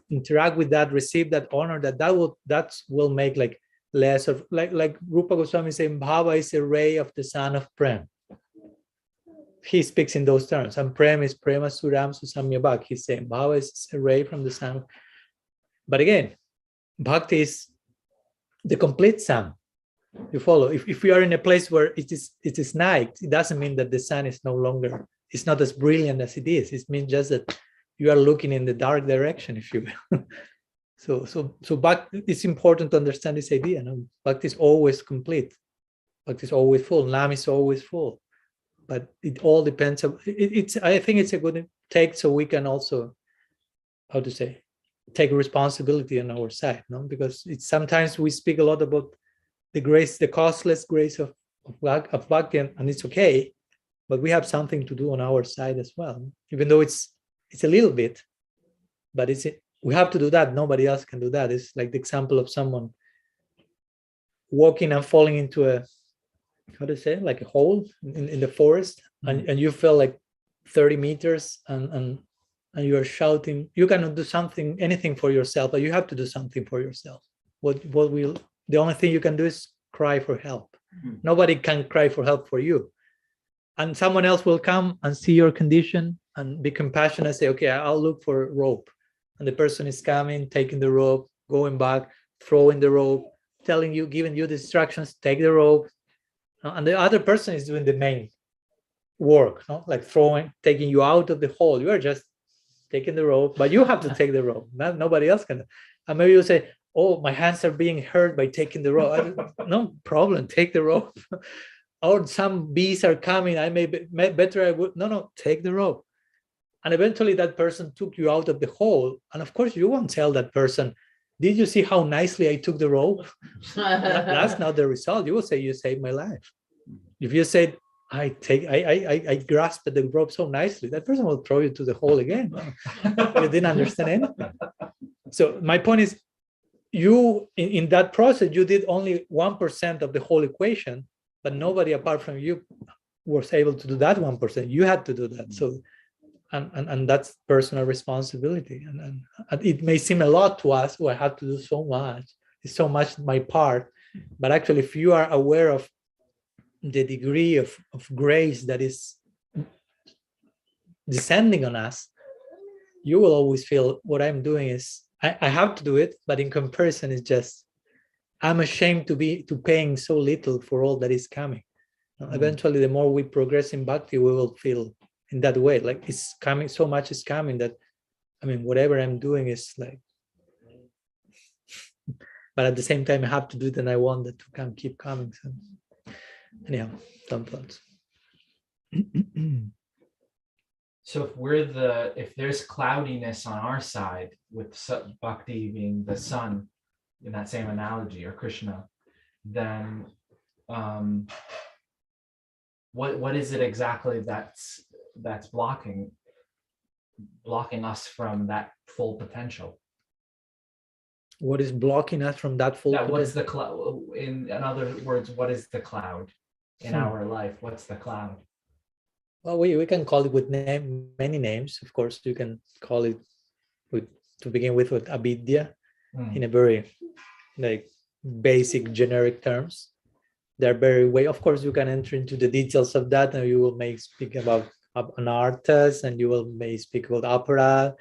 Speaker 2: interact with that, receive that honor, that will make like less of like Rupa Goswami saying Bhava is a ray of the sun of Prem. He speaks in those terms, and Prem is Prema Suram Susamya Bhak. He's saying Bhava is a ray from the sun. But again, Bhakti is the complete sun. You follow? If we are in a place where it is night, it doesn't mean that the sun is no longer, it's not as brilliant as it is. It means just that you are looking in the dark direction, if you will. So Bhakti, it's important to understand this idea. No? Bhakti is always complete. Bhakti is always full. Nam is always full. But it all depends on I think it's a good take, so we can also, how to say, take responsibility on our side, no? Because it's sometimes we speak a lot about the grace, the costless grace of Bhakti, and it's okay, but we have something to do on our side as well, even though it's a little bit, but we have to do that. Nobody else can do that. It's like the example of someone walking and falling into a, how to say, like a hole in the forest, and you fell like 30 meters and you are shouting. You cannot do anything for yourself, but you have to do something for yourself. The only thing you can do is cry for help. Nobody can cry for help for you, and someone else will come and see your condition and be compassionate and say, okay, I'll look for a rope, and the person is coming, taking the rope, going back, throwing the rope, telling you, giving you the instructions, take the rope. And the other person is doing the main work, no? Like taking you out of the hole. You are just taking the rope, but you have to take the rope. Nobody else can. And maybe you say, oh, my hands are being hurt by taking the rope. No problem, take the rope. Or some bees are coming, I may be better, I would. No, take the rope. And eventually that person took you out of the hole. And of course, you won't tell that person, did you see how nicely I took the rope? That's not the result. You will say, you saved my life. If you said, I grasped the rope so nicely, that person will throw you to the hole again. You didn't understand anything. So my point is, you in that process, you did only 1% of the whole equation, but nobody apart from you was able to do that 1%. You had to do that. So and that's personal responsibility. And it may seem a lot to us, I have to do so much. It's so much my part. But actually, if you are aware of the degree of grace that is descending on us, you will always feel what I'm doing is, I have to do it, but in comparison, it's just, I'm ashamed to paying so little for all that is coming. Eventually, the more we progress in Bhakti, we will feel in that way, like it's coming, so much is coming that, I mean, whatever I'm doing is like, but at the same time, I have to do it and I want that to keep coming. So anyhow, some thoughts.
Speaker 5: So if there's cloudiness on our side, with Bhakti being the sun in that same analogy, or Krishna, then what is it exactly that's blocking us from that full potential?
Speaker 2: What is blocking us from that full potential?
Speaker 5: What's the cloud? In other words, what is the cloud in our life? What's the cloud?
Speaker 2: Well, we can call it with many names. Of course, you can call it to begin with avidya, in a very like basic generic terms. They're very way. Of course, you can enter into the details of that, and you may speak about anarthas, and you may speak about apara.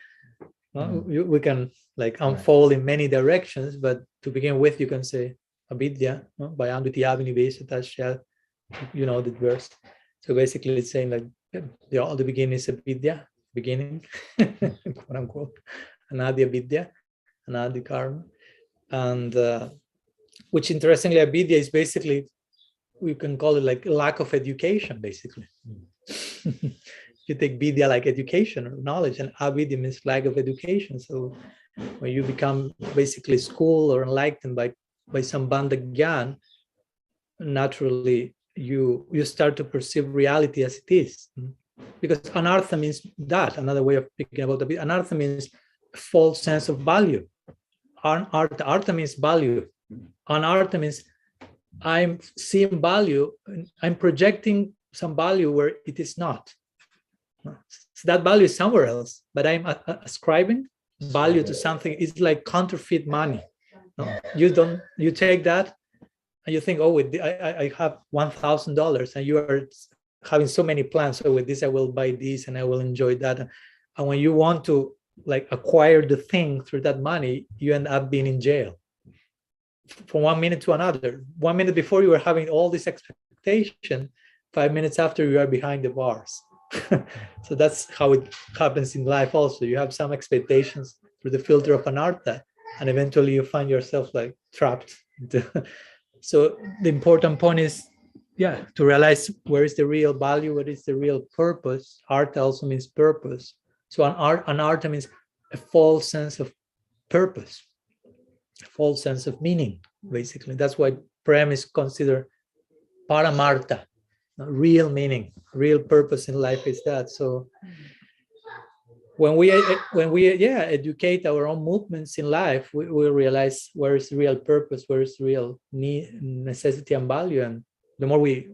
Speaker 2: We can like unfold in many directions, but to begin with, you can say avidya, by andutiyavini veshatasya, you know the verse. So basically it's saying like all the beginning is a vidya, beginning, quote unquote, anadya vidya, anadi karma, and which interestingly, avidya is basically, we can call it like lack of education, basically. You take vidya like education or knowledge, and avidya means lack of education. So when you become basically schooled or enlightened by some bandha gyan, naturally you start to perceive reality as it is. Because anartha means that, another way of speaking about the anartha means false sense of value. Artha means value. Anartha means I'm seeing value, I'm projecting some value where it is not. So that value is somewhere else, but I'm ascribing value to something. It's like counterfeit money. No, you take that and you think, oh, I have $1,000 and you are having so many plans. So with this, I will buy this and I will enjoy that. And when you want to like acquire the thing through that money, you end up being in jail from 1 minute to another. 1 minute before you were having all this expectation, 5 minutes after you are behind the bars. So that's how it happens in life also. You have some expectations through the filter of anartha, and eventually you find yourself like trapped. So the important point is, to realize where is the real value, what is the real purpose. Artha also means purpose. So anartha means a false sense of purpose, a false sense of meaning, basically. That's why prem is considered paramartha, real meaning, real purpose in life is that. So when we educate our own movements in life, we realize where is real purpose, where is real need, necessity, and value. And the more we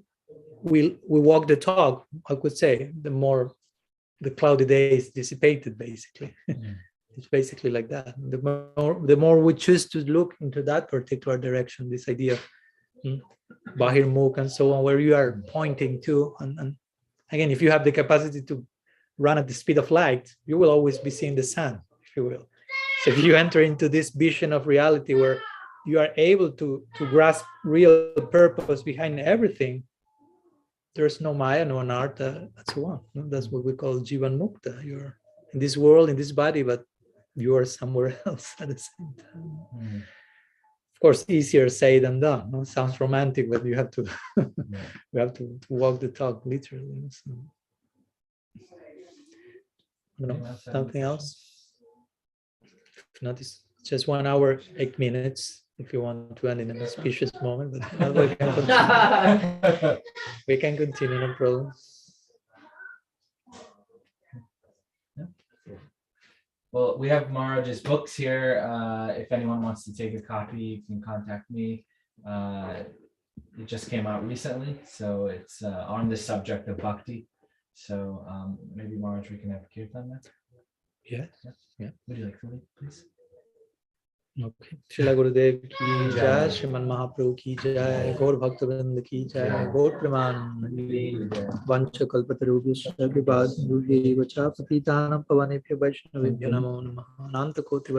Speaker 2: walk the talk, I could say, the more the cloudy day is dissipated, basically. It's basically like that. The more we choose to look into that particular direction, this idea of Bahirmukh and so on, where you are pointing to, and again, if you have the capacity to run at the speed of light, you will always be seeing the sun, if you will. So if you enter into this vision of reality where you are able to grasp real purpose behind everything, there's no Maya, no Anartha, and so on. That's what we call Jivan Mukta. You're in this world, in this body, but you are somewhere else at the same time. Of course, easier said than done. No? Sounds romantic, but you have to we have to walk the talk literally. So, something else? If not, it's just 1 hour, 8 minutes. If you want to end in an auspicious moment, but we can continue. We can continue, no problem.
Speaker 5: Well, we have Maharaj's books here. If anyone wants to take a copy, you can contact me. It just came out recently, so it's on the subject of bhakti. So maybe Maharaj, we can have kirtan now.
Speaker 2: Yeah.
Speaker 5: Would you like to lead, please?
Speaker 2: Okay. Srila Gurudev ki jai, Shriman Mahaprabhu ki jai, Gaur Bhaktivinoda ki jai, Gaur Premanand, Vancha Kalpatarubhishya Vibhad Ruhi Vacha Patitanam Pavanebhyo Vaishnavibhyo Namo Namaha, Ananta Koti